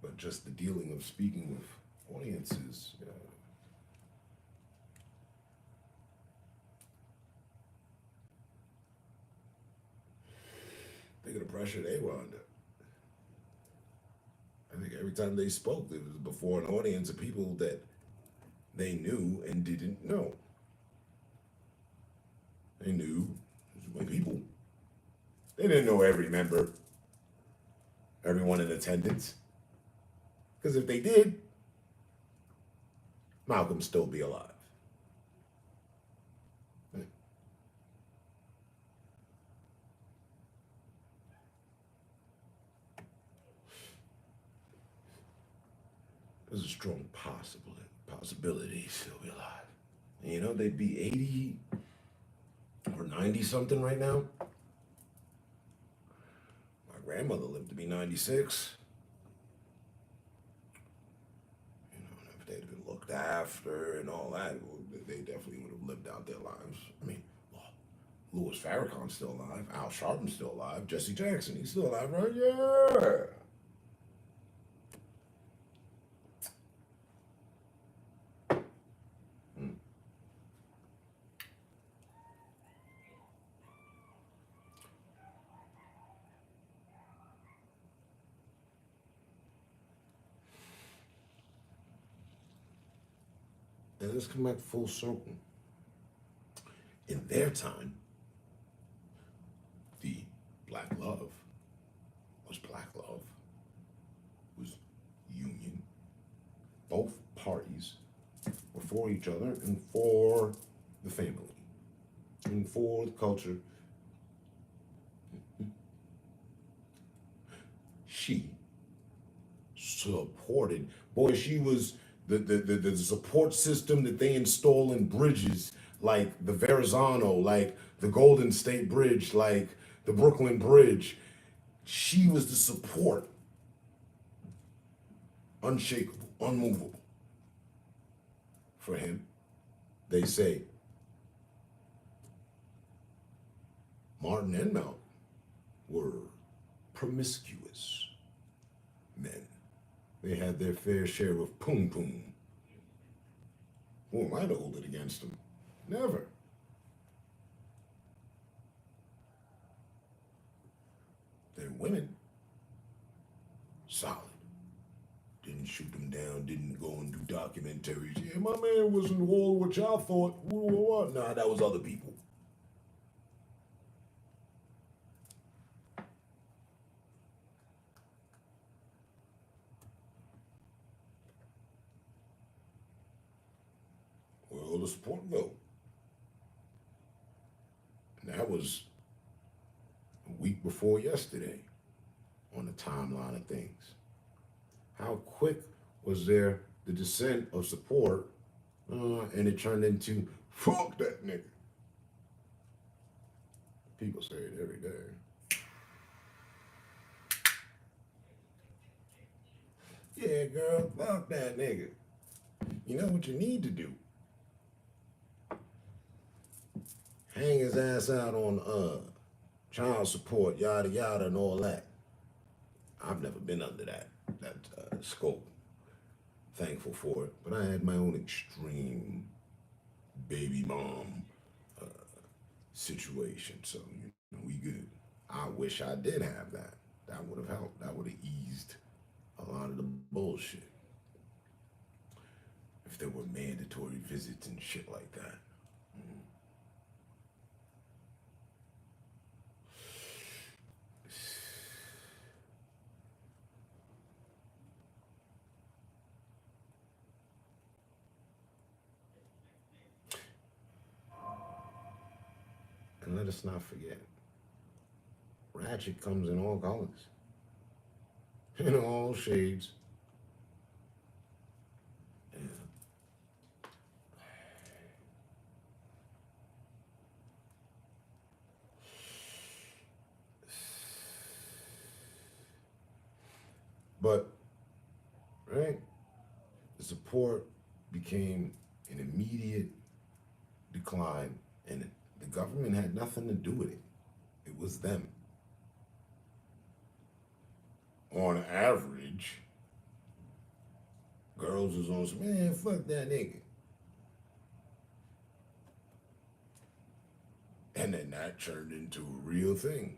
S2: But just the dealing of speaking with audiences, think of the pressure they were under. I think every time they spoke, it was before an audience of people that they knew and didn't know. They knew my people. They didn't know every member, everyone in attendance. Because if they did, Malcolm'd still be alive. There's a strong possibility he'd still be alive. They'd be 80 or 90 something right now. My grandmother lived to be 96. If they'd been looked after and all that, they definitely would have lived out their lives. I mean, Louis Farrakhan's still alive. Al Sharpton's still alive. Jesse Jackson, he's still alive, right? Yeah. And let's come back full circle. In their time, the black love was black love, was union. Both parties were for each other and for the family and for the culture. She supported, boy, she was the support system that they install in bridges like the Verrazano, like the Golden State Bridge, like the Brooklyn Bridge. She was the support, unshakable, unmovable for him. They say Martin and Malcolm were promiscuous men. They had their fair share of poom poom. Who am I to hold it against them? Never. They're women. Solid. Didn't shoot them down, didn't go and do documentaries. Yeah, my man wasn't all what y'all thought. What? Nah, that was other people. Where all the support go? And that was a week before yesterday on the timeline of things. How quick was there the descent of support and it turned into fuck that nigga? People say it every day. Yeah, girl, fuck that nigga. You know what you need to do? Hang his ass out on child support, yada yada, and all that. I've never been under that scope. Thankful for it, but I had my own extreme baby mom situation, so we good. I wish I did have that. That would have helped. That would have eased a lot of the bullshit. If there were mandatory visits and shit like that. And let us not forget, ratchet comes in all colors, in all shades. Yeah. But, right, the support became an immediate decline, and the government had nothing to do with it. It was them. On average, girls was on some, man, fuck that nigga. And then that turned into a real thing.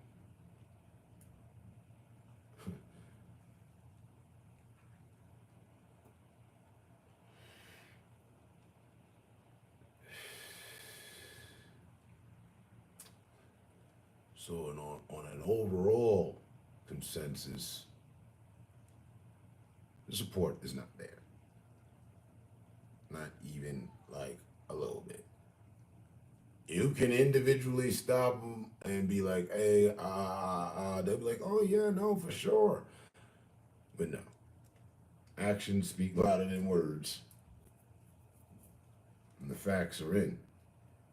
S2: So on an overall consensus, the support is not there. Not even like a little bit. You can individually stop them and be like, hey, they'll be like, oh yeah, no, for sure. But no, actions speak louder than words. And the facts are in.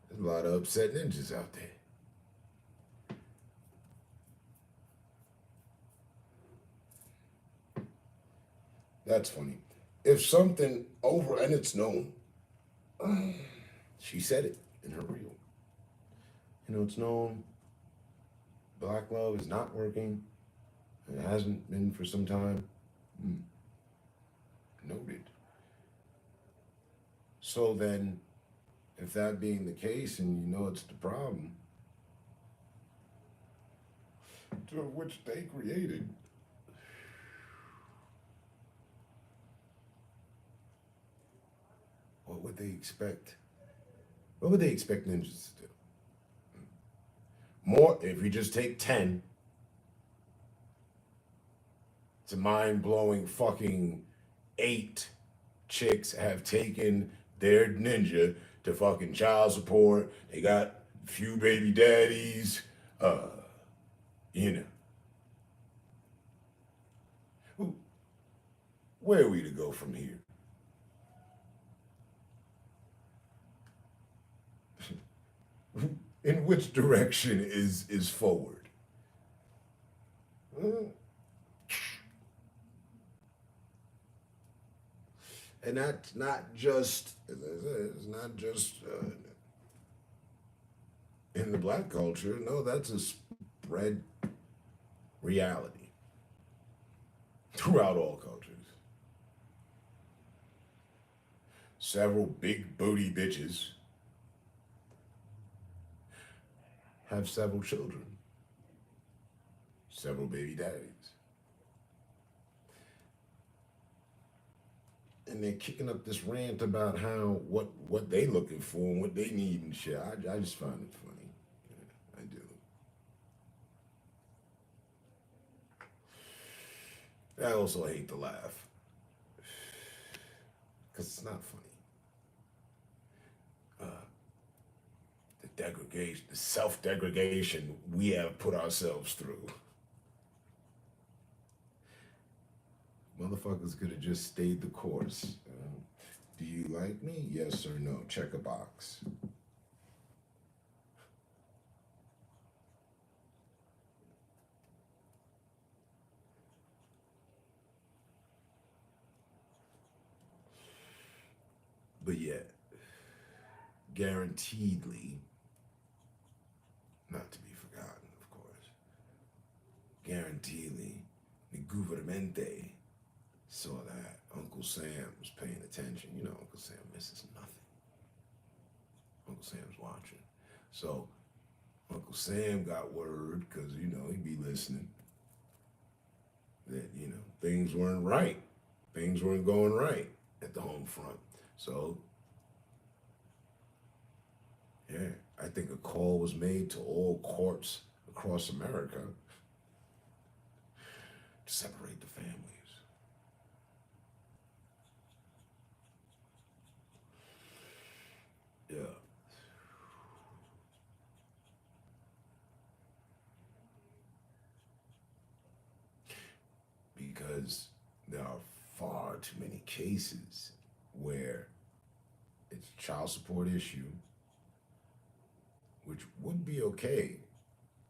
S2: There's a lot of upset ninjas out there. That's funny. If something over, and it's known, she said it in her reel. You know, it's known black love is not working. It hasn't been for some time. Noted. So then, if that being the case and you know it's the problem, to which they created, what would they expect? What would they expect ninjas to do? More, if you just take 10, it's a mind blowing fucking 8 chicks have taken their ninja to fucking child support. They got a few baby daddies, you know. Where are we to go from here? In which direction is forward? And that's not just, it's not just in the black culture. No, that's a spread reality throughout all cultures. Several big booty bitches have several children, several baby daddies. And they're kicking up this rant about how what they looking for and what they need and shit. I just find it funny. Yeah, I do. I also hate to laugh because it's not funny. The degradation, the self-degradation we have put ourselves through. Motherfuckers could have just stayed the course. Do you like me? Yes or no? Check a box. But yet, guaranteedly, not to be forgotten, of course, guaranteedly, the gouvernemente saw that Uncle Sam was paying attention. You know, Uncle Sam misses nothing. Uncle Sam's watching. So, Uncle Sam got word, because, you know, he'd be listening, that, you know, things weren't right. Things weren't going right at the home front. So, yeah, I think a call was made to all courts across America to separate the families. Yeah. because there are far too many cases where it's a child support issue, which would be okay,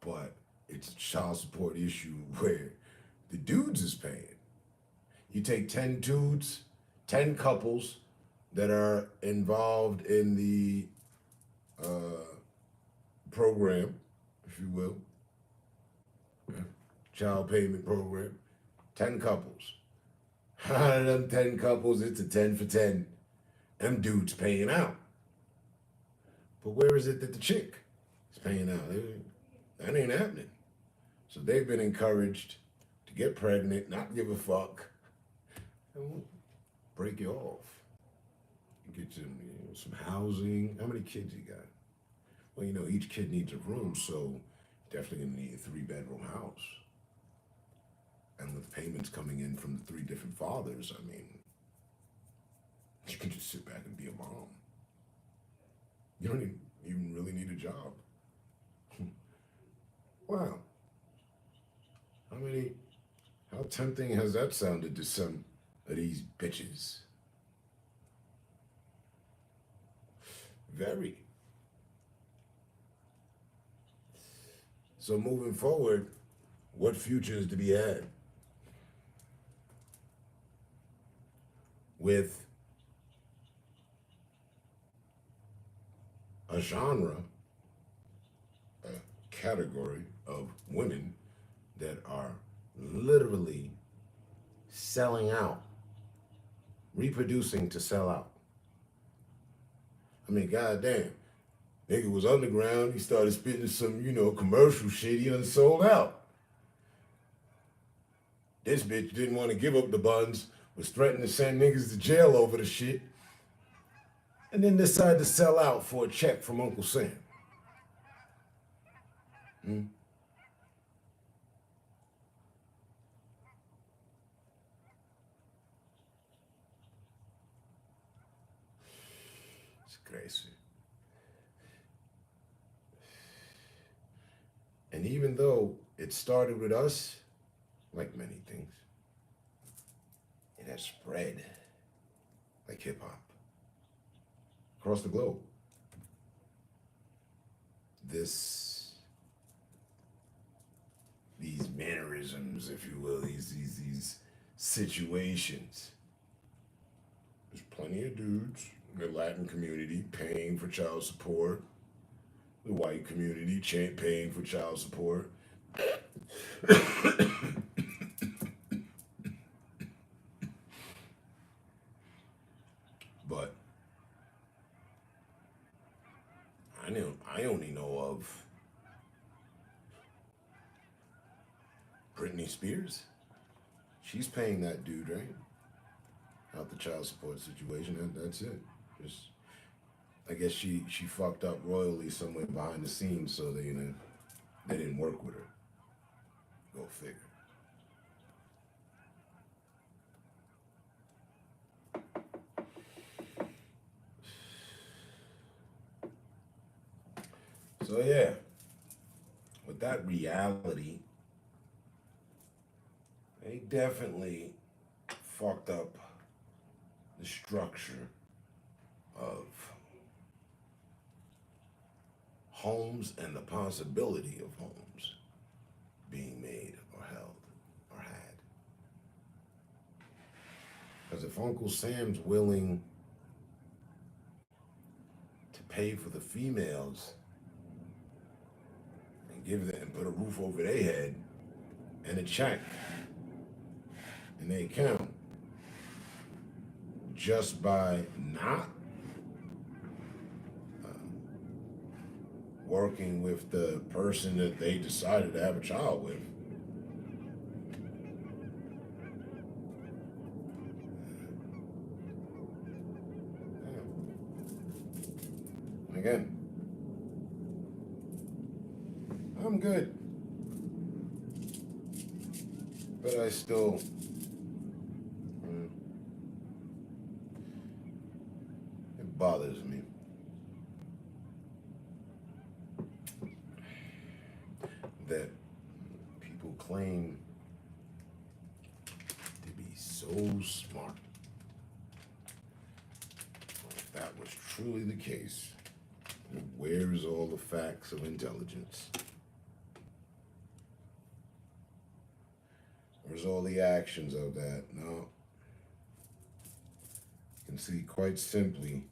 S2: but it's a child support issue where the dudes is paying. You take 10 dudes, 10 couples that are involved in the program, if you will, child payment program, 10 couples. Out of them 10 couples, it's a 10 for 10. Them dudes paying out. But where is it that the chick is paying out? That ain't happening. So they've been encouraged to get pregnant, not give a fuck, and break you off. You get some housing. How many kids you got? Well, each kid needs a room, so definitely gonna need a 3-bedroom house. And with payments coming in from the 3 different fathers, I mean, you can just sit back and be a mom. You don't even really need a job. Wow. How tempting has that sounded to some of these bitches? Very. So moving forward, what future is to be had with a genre, a category of women that are literally selling out, reproducing to sell out? I mean, goddamn. Nigga was underground, he started spitting some, commercial shit, he done sold out. This bitch didn't want to give up the buns, was threatening to send niggas to jail over the shit, and then decided to sell out for a check from Uncle Sam. It's crazy. And even though it started with us, like many things, it has spread like hip hop across the globe. These mannerisms, if you will, these situations. There's plenty of dudes in the Latin community paying for child support. The white community paying for child support. But I only know of Britney Spears. She's paying that dude, right? Out the child support situation. That's it. Just, I guess she fucked up royally somewhere behind the scenes, so they didn't work with her. Go figure. So yeah, with that reality, they definitely fucked up the structure of homes and the possibility of homes being made or held or had. Because if Uncle Sam's willing to pay for the females and give them and put a roof over their head and a check in their account just by not working with the person that they decided to have a child with. Again, I'm good, but I still it bothers me that people claim so smart. If that was truly the case, where's all the facts of intelligence? Where's all the actions of that? No. You can see quite simply,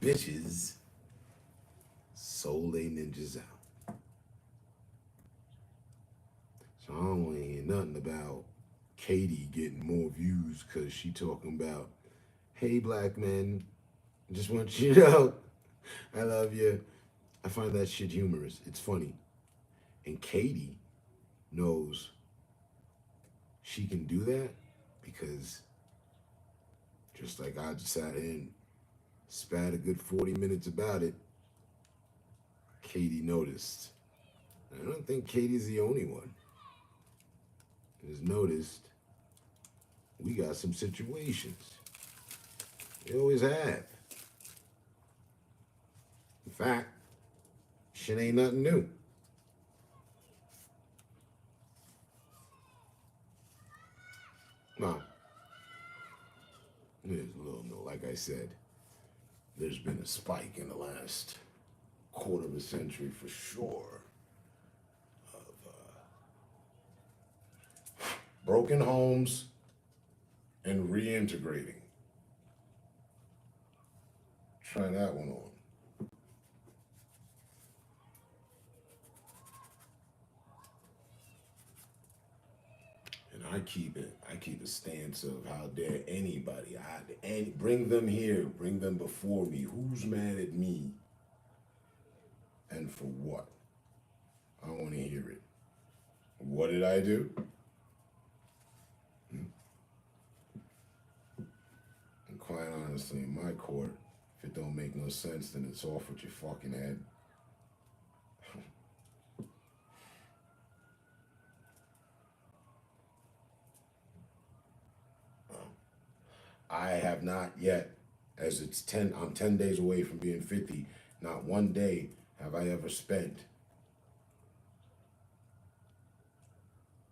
S2: bitches sold they ninjas out. So I don't want to hear nothing about Katie getting more views because she talking about, hey, black men, I just want you to know I love you. I find that shit humorous. It's funny. And Katie knows she can do that because just like I just sat here and spat a good 40 minutes about it, Katie noticed. I don't think Katie's the only one who's noticed we got some situations. We always have. In fact, shit ain't nothing new. Now, there's a little no, like I said, there's been a spike in the last quarter of a century for sure of broken homes and reintegrating. Try that one on. And I keep a stance of how dare anybody, bring them here, bring them before me. Who's mad at me? And for what? I want to hear it. What did I do? And quite honestly, in my court, if it don't make no sense, then it's off with your fucking head. I have not yet, as I'm 10 days away from being 50, not one day have I ever spent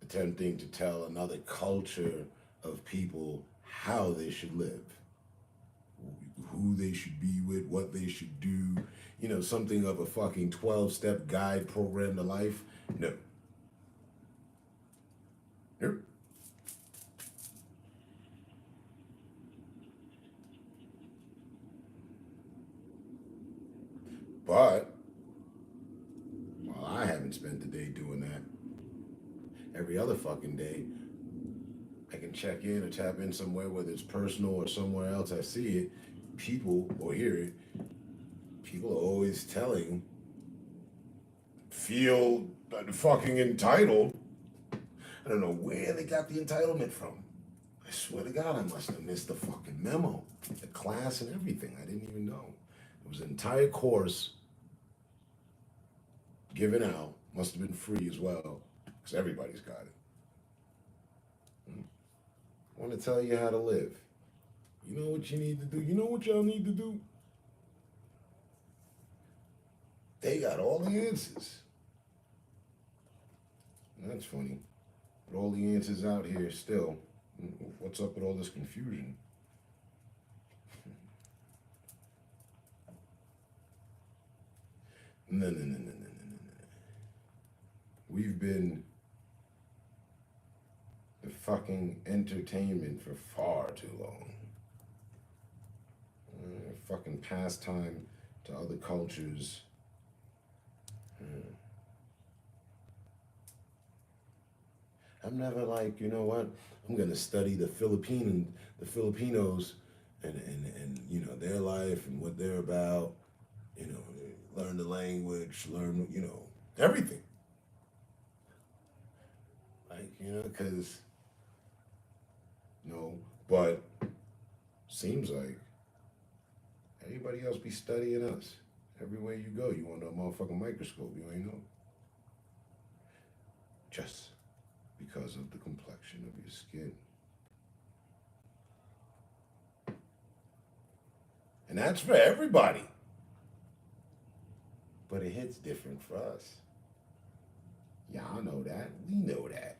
S2: attempting to tell another culture of people how they should live, who they should be with, what they should do, something of a fucking 12-step guide program to life. No. Nope. But while I haven't spent the day doing that, every other fucking day, I can check in or tap in somewhere, whether it's personal or somewhere else. I see it, people or hear it. People are always feel fucking entitled. I don't know where they got the entitlement from. I swear to God, I must have missed the fucking memo, the class and everything. I didn't even know. It was an entire course given out. Must have been free as well, because everybody's got it. I want to tell you how to live. You know what you need to do? You know what y'all need to do? They got all the answers. That's funny. But all the answers out here still. What's up with all this confusion? No. We've been the fucking entertainment for far too long. Fucking pastime to other cultures. I'm never like, you know what? I'm gonna study the Filipinos and their life and what they're about. Learn the language, learn everything. Because but seems like everybody else be studying us. Everywhere you go, you want a motherfucking microscope. You ain't know. Just because of the complexion of your skin. And that's for everybody. But it hits different for us. Y'all know that. We know that.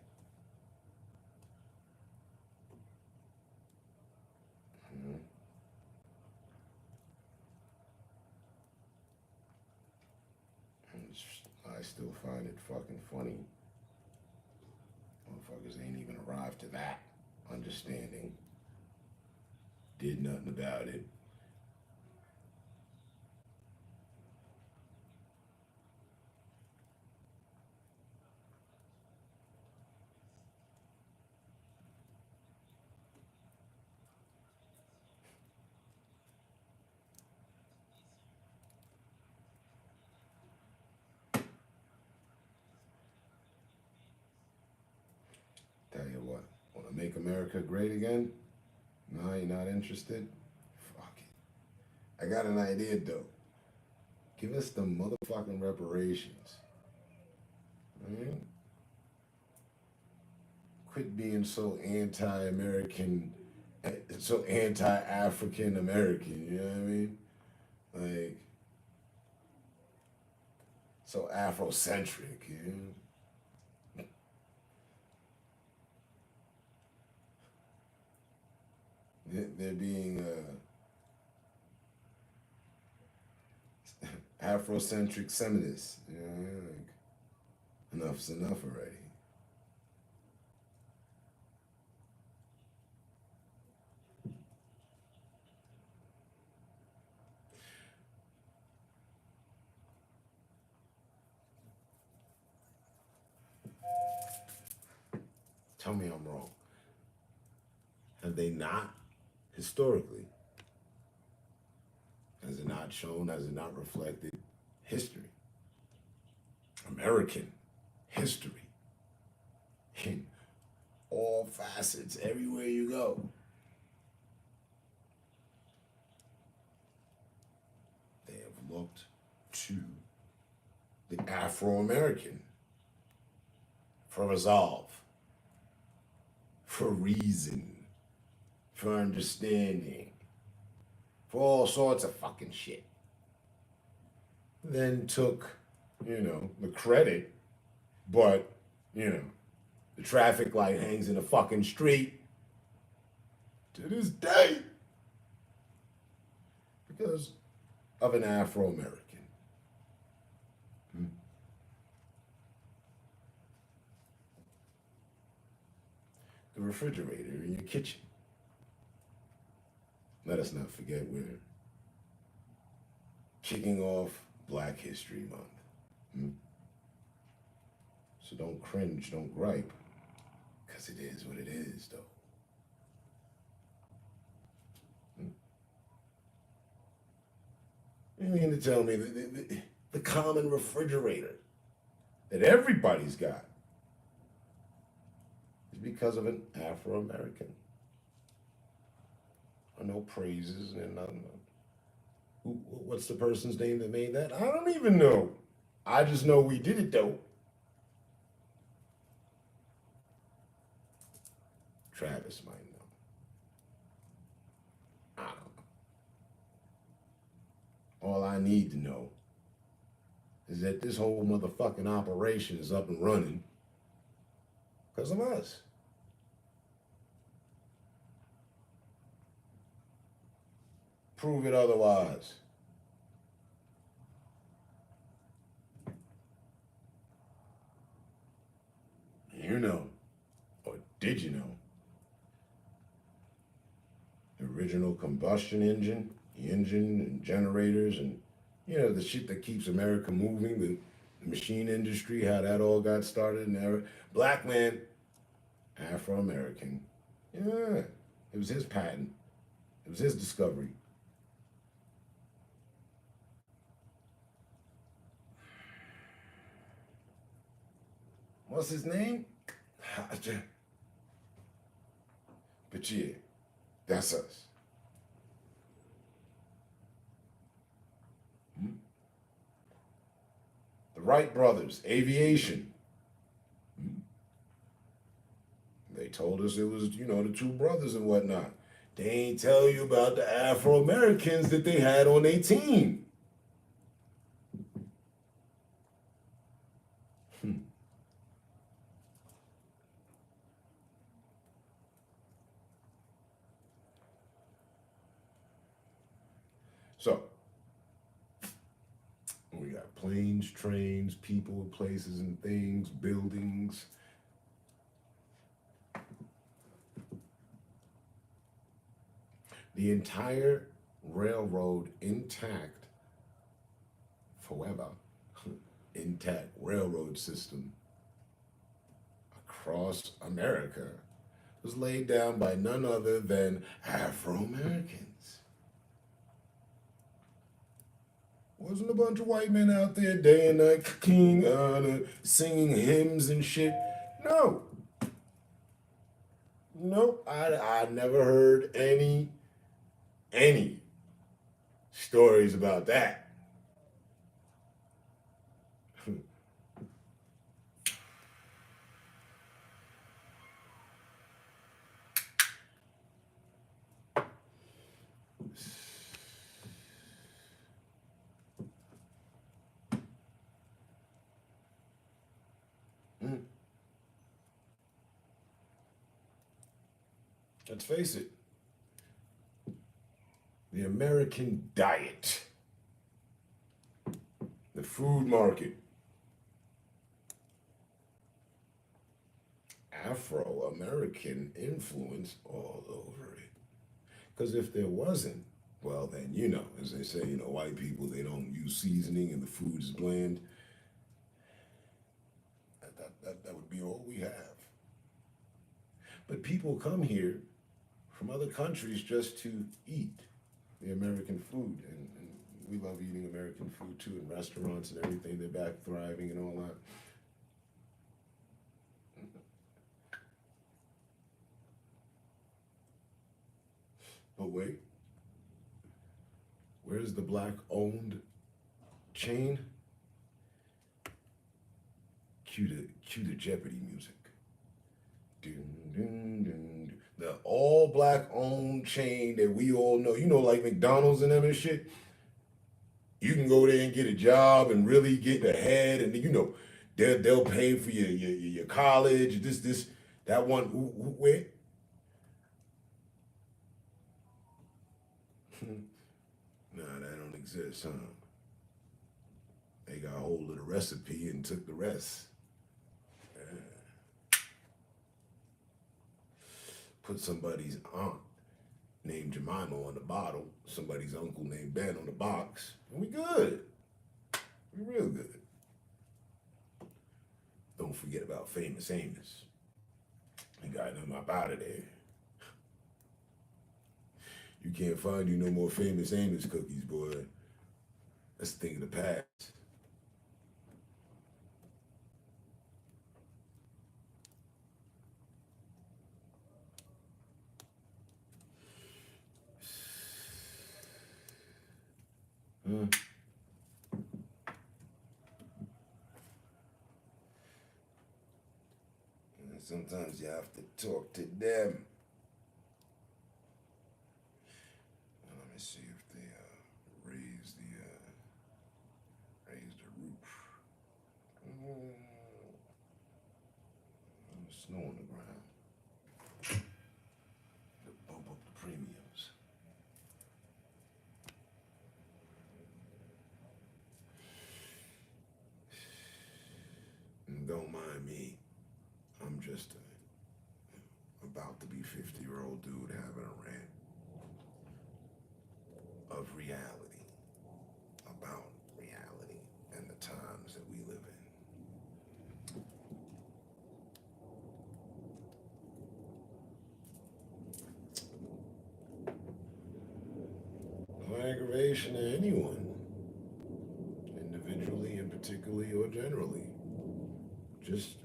S2: I still find it fucking funny. Motherfuckers ain't even arrived to that understanding. Did nothing about it. Tell you what, want to make America great again? No, you're not interested? Fuck it. I got an idea though. Give us the motherfucking reparations. Right? Quit being so anti-American, so anti-African American. You know what I mean? Like so Afrocentric. You know? They're being Afrocentric Seminists. You know, like enough's enough already. Tell me I'm wrong. Have they not historically? Has it not shown? Has it not reflected history? American history in all facets, everywhere you go. They have looked to the Afro-American for resolve, for reason, for understanding, for all sorts of fucking shit. Then took, the credit, but, the traffic light hangs in the fucking street to this day because of an Afro-American. The refrigerator in your kitchen. Let us not forget we're kicking off Black History Month. So don't cringe, don't gripe, because it is what it is, though. You mean to tell me the common refrigerator that everybody's got is because of an Afro-American? Or no praises and nothing. What's the person's name that made that? I don't even know. I just know we did it, though. Travis might know. I don't know. All I need to know is that this whole motherfucking operation is up and running because of us. Prove it otherwise. You know, or did you know? The original combustion engine, the engine and generators and, the shit that keeps America moving, the machine industry, how that all got started in there. Black man, Afro-American. Yeah, it was his patent. It was his discovery. What's his name? But yeah, that's us. The Wright brothers, aviation. They told us it was, the two brothers and whatnot. They ain't tell you about the Afro-Americans that they had on their team. So, what we got? got planes, trains, people, places, and things, buildings. The entire railroad intact, forever, intact railroad system across America was laid down by none other than Afro Americans. Wasn't a bunch of white men out there day and night king singing hymns and shit. No. Nope. I never heard any stories about that. Mm. Let's face it. The American diet, the food market, Afro American influence all over it. Because if there wasn't, well, then, as they say, white people, they don't use seasoning and the food is bland. That would be all we have. But people come here from other countries just to eat the American food. And we love eating American food too in restaurants and everything. They're back thriving and all that. But wait, where's the black owned chain? Cue the Jeopardy music. Dun, dun, dun. The all black owned chain that we all know, like McDonald's and them and shit. You can go there and get a job and really get ahead, and they'll pay for your college. That one. Where? Nah, that don't exist, huh? They got a hold of the recipe and took the rest. Put somebody's aunt named Jemima on the bottle, somebody's uncle named Ben on the box, and we good. We real good. Don't forget about Famous Amos. We got him up out of there. You can't find you no more Famous Amos cookies, boy. That's a thing of the past. Hmm. And sometimes you have to talk to them. Let me see if they raise the roof. Snow on the ground. To bump up the premiums. And don't mind me. I'm just about to be 50-year-old dude having a rant of reality, about reality and the times that we live in. No aggravation to anyone, individually and particularly or generally. Just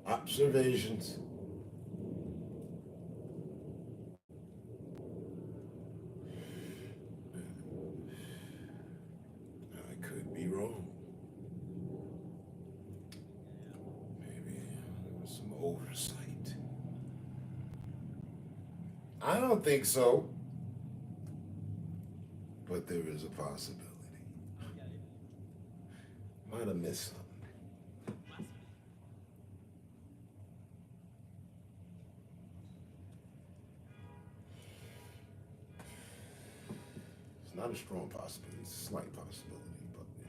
S2: observations. I could be wrong. Maybe some oversight. I don't think so, but there is a possibility. Might have missed something. It's not a strong possibility, it's a slight possibility, but yeah.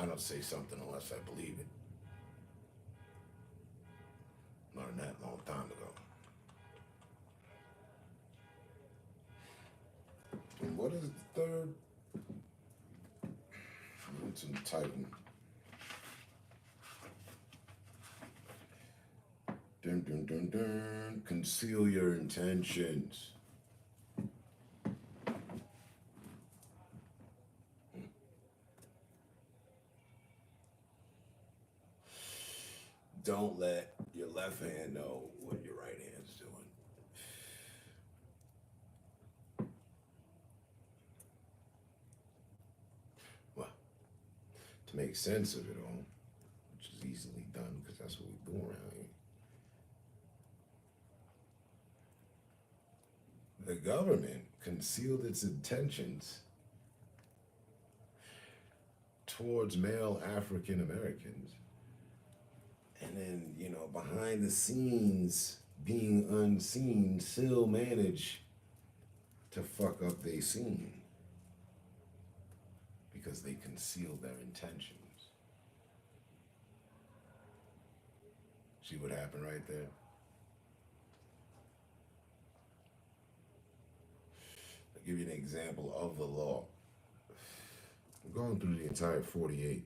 S2: I don't say something unless I believe it. Learned that a long time ago. And what is the third? It's in Titan. Dun dun dun dun. Conceal your intentions. Don't let your left hand know what your right hand's doing. Well, to make sense of it all, which is easily done because that's what we do around here. The government concealed its intentions towards male African Americans. And then, behind the scenes, being unseen, still manage to fuck up their scene because they concealed their intentions. See what happened right there? I'll give you an example of the law. I'm going through the entire 48.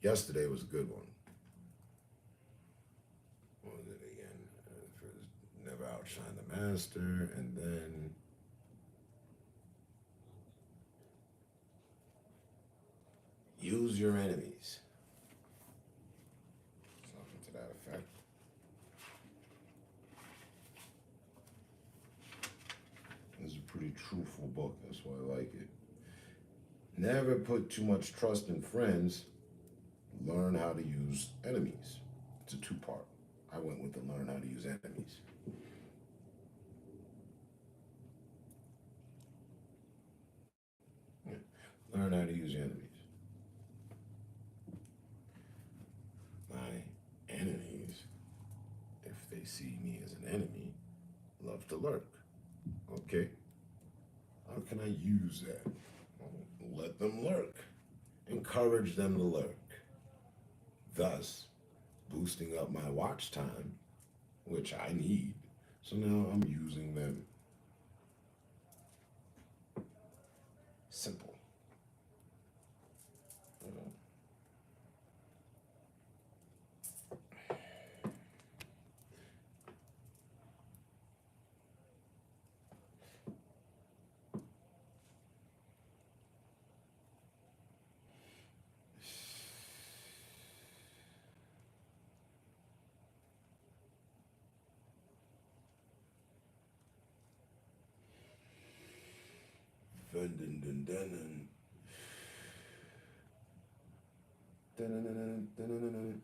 S2: Yesterday was a good one. What was it again? First, never outshine the master, and then use your enemies. Something to that effect. This is a pretty truthful book, that's why I like it. Never put too much trust in friends. Learn how to use enemies. It's a two-part. I went with the learn how to use enemies. Yeah. Learn how to use your enemies. My enemies, if they see me as an enemy, love to lurk. Okay, how can I use that? Well, let them lurk. Encourage them to lurk. Thus, boosting up my watch time, which I need. So now I'm using them. Simple. Dun dun dun dun dun. Dun dun dun dun dun dun dun.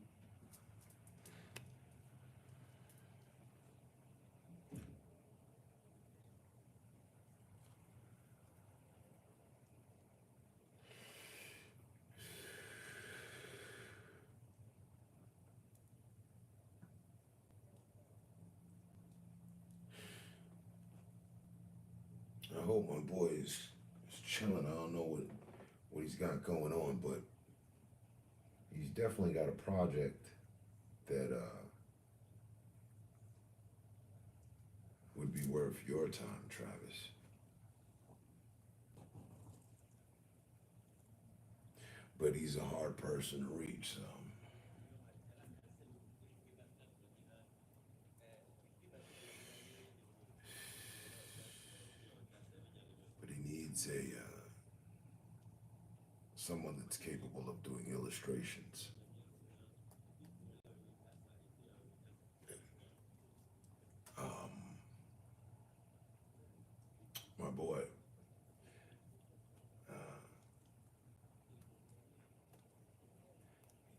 S2: I hope my boy is chilling. I don't know what he's got going on, but he's definitely got a project that would be worth your time, Travis. But he's a hard person to reach, so. But he needs someone that's capable of doing illustrations. Um, my boy, uh,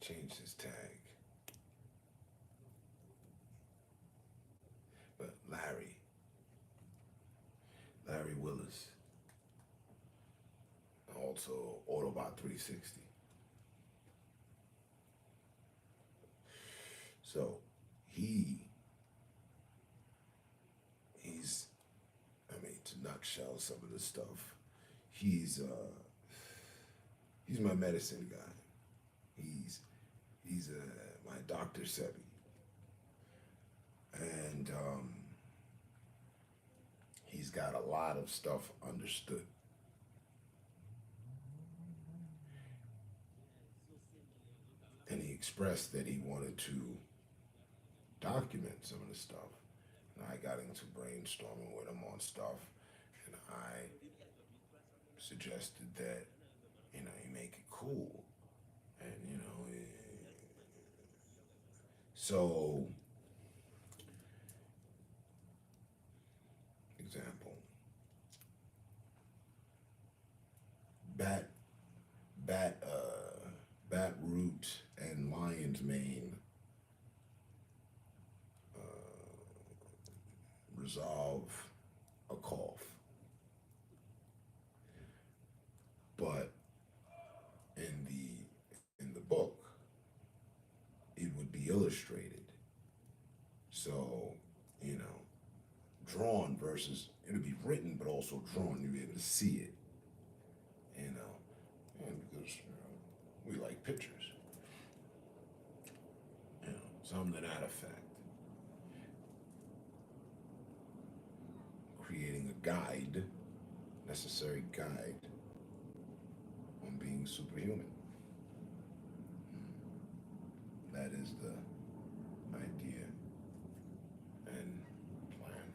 S2: changed his tag. But Larry Willis, also Autobot 360. So he's, I mean, to nutshell some of this stuff, he's He's my medicine guy. He's he's my Dr. Sebi, and he's got a lot of stuff understood. And he expressed that he wanted to document some of the stuff. And I got into brainstorming with him on stuff, and I suggested that you make it cool, and so example, bat bat bat root and lion's mane resolve a cough, but in the book it would be illustrated. So, you know, drawn versus it would be written but also drawn. You'd be able to see it, you know, and because we like pictures, something to that effect. Creating a guide, necessary guide on being superhuman. That is the idea and plan.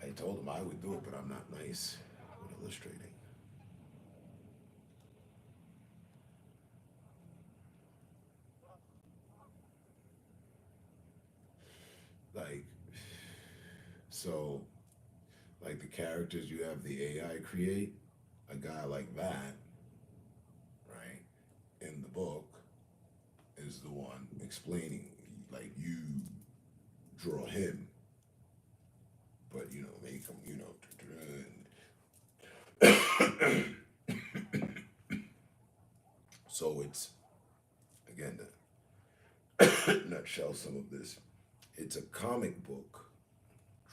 S2: I told him I would do it, but I'm not nice with illustrating. Like, so, like the characters you have the AI create, a guy like that, right, in the book is the one explaining, like, you draw him, but, make him, so it's, again, to nutshell some of this, it's a comic book,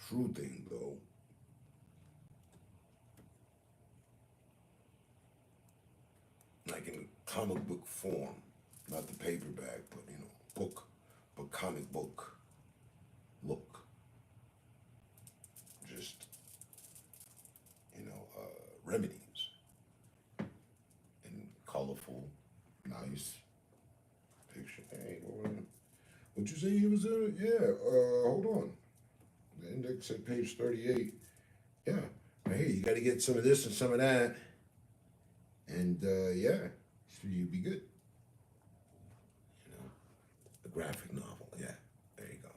S2: true thing, though, like in comic book form, not the paperback, but book, but comic book look, just remedies and colorful, nice picture. Hey, what you say he was in? Yeah, hold on. The index at page 38. Yeah. Hey, you got to get some of this and some of that, and yeah, so you'd be good. You know, a graphic novel. Yeah, there you go.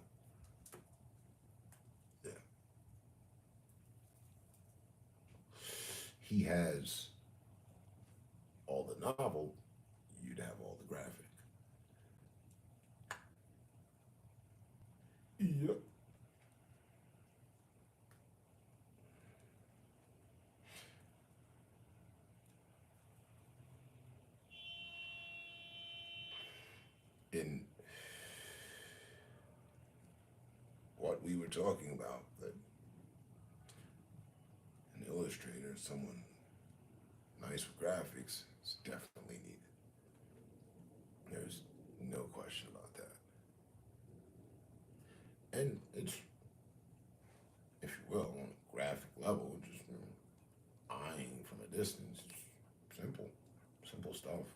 S2: Yeah, he has all the novel. You'd have all the graphic. Yep. In what we were talking about, that an illustrator, someone nice with graphics, is definitely needed. There's no question about that. And it's, if you will, on a graphic level, just eyeing from a distance, it's simple, simple stuff.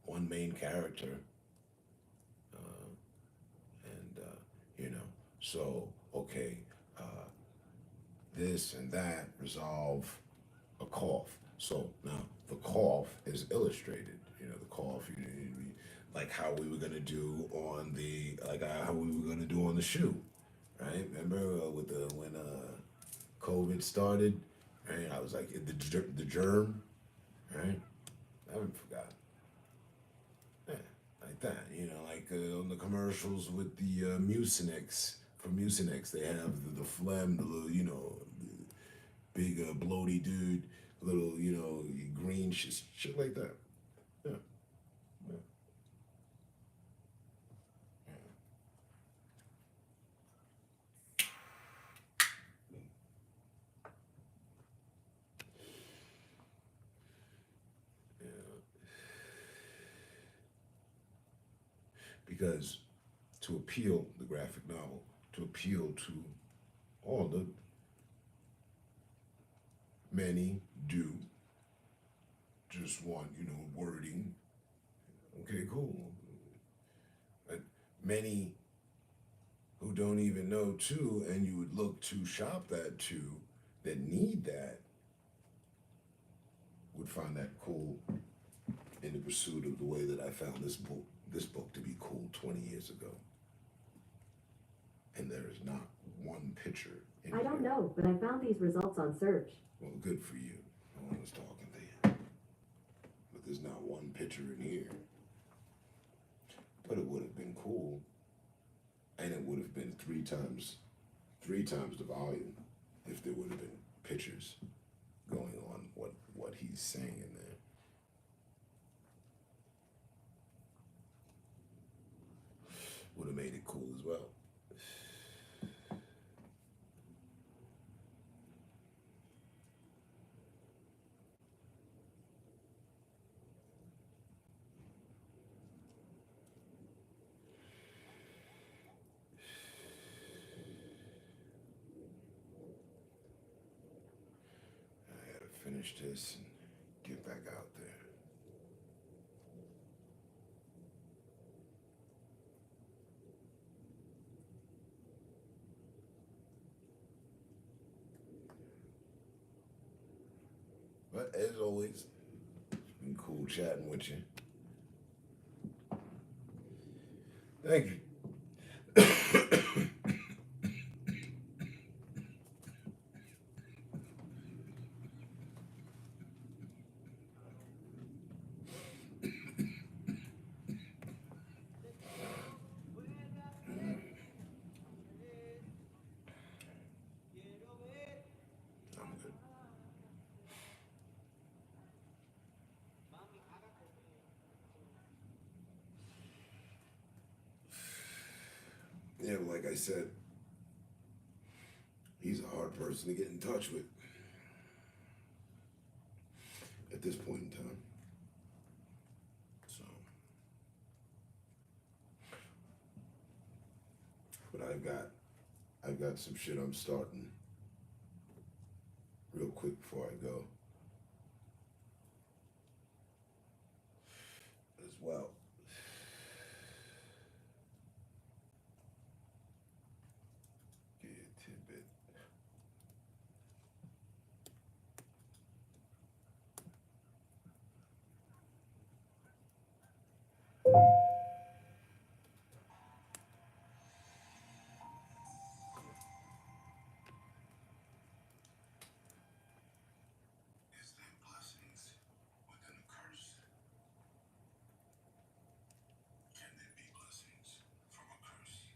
S2: One main character, uh, and so okay, uh, this and that resolve a cough. So now the cough is illustrated. The cough, like how we were gonna do on the like how we were gonna do on the shoe, right? Remember with the when COVID started, right? I was like the germ, right? I haven't forgotten. Yeah, like that. Like on the commercials with the Mucinex. For Mucinex, they have the phlegm, the little, the big bloaty dude, little, green shit like that. Yeah, yeah, because to appeal the graphic novel, to appeal to all the many do just want, wording. Okay, cool. But many who don't even know too, and you would look to shop that too, that need that, would find that cool in the pursuit of the way that I found this book to be cool 20 years ago. And there is not one picture in
S3: I don't
S2: here.
S3: know, but I found these results on search.
S2: Well, good for you. No one was talking to you. But there's not one picture in here. But it would have been cool. And it would have been three times the volume if there would have been pictures going on what he's saying in there. Would have made it cool as well. I gotta finish this and get back out there. But as always, it's been cool chatting with you. Thank you. I'm good. Yeah, but like I said, he's a hard person to get in touch with at this point in time. So, but I've got some shit I'm starting real quick before I go as well. Give you a tidbit. Is there blessings within a curse? Can there be blessings from a curse?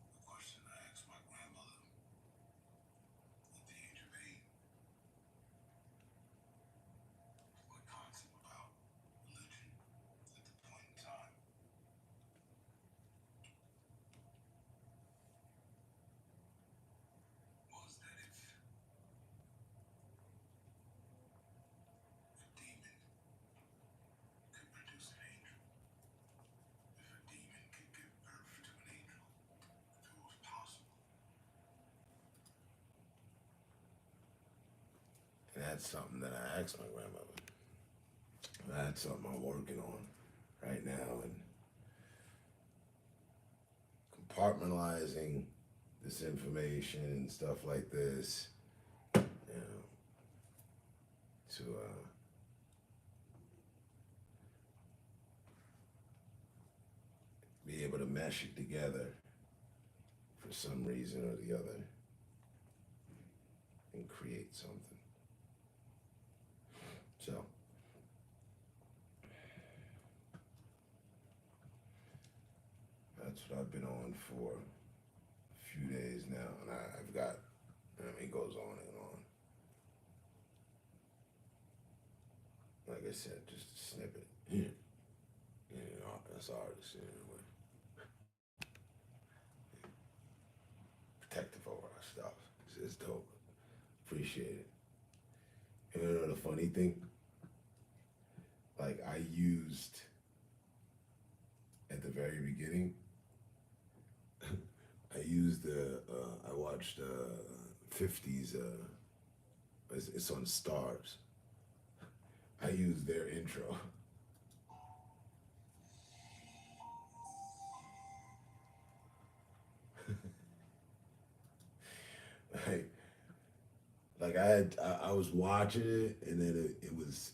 S2: A question I asked my grandmother at the age of 8. What concept about religion at the point in time was that if a demon could produce an angel, if a demon could give birth to an angel, if it was possible. And that's something that I asked my grandmother. That's something I'm working on right now and compartmentalizing this information and stuff like this, to be able to mesh it together for some reason or the other and create something. So, that's what I've been on for a few days now, and I've got, it goes on and on. Like I said, just a snippet. Yeah. That's artists anyway. Protective over our stuff. It's dope. Appreciate it. And you know the funny thing? Like I used at the very beginning, I used I watched 50s, it's on Stars. I used their intro. Like, I was watching it, and then it was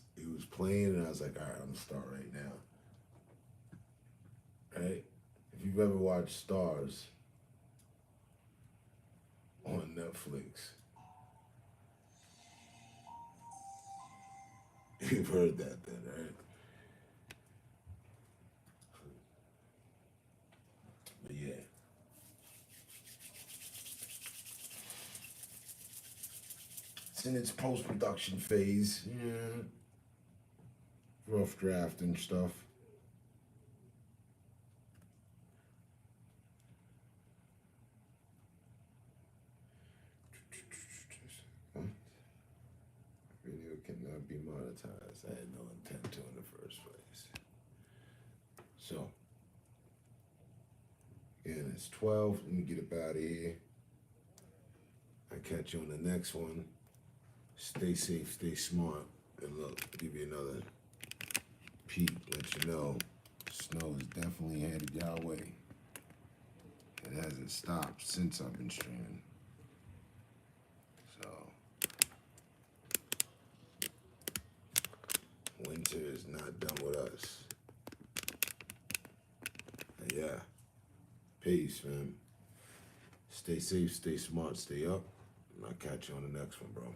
S2: playing, and I was like, all right, I'm gonna start right now. Right? If you've ever watched Stars on Netflix, you've heard that then, right? But yeah, it's in its post production phase. Yeah, rough draft and stuff. What? Video cannot be monetized. I had no intent to in the first place. So, again, it's 12. Let me get up out of here. I catch you on the next one. Stay safe, stay smart, and look, give you another peek, let you know snow is definitely headed your way. It hasn't stopped since I've been streaming. So, winter is not done with us. And yeah, peace, man. Stay safe, stay smart, stay up, and I'll catch you on the next one, bro.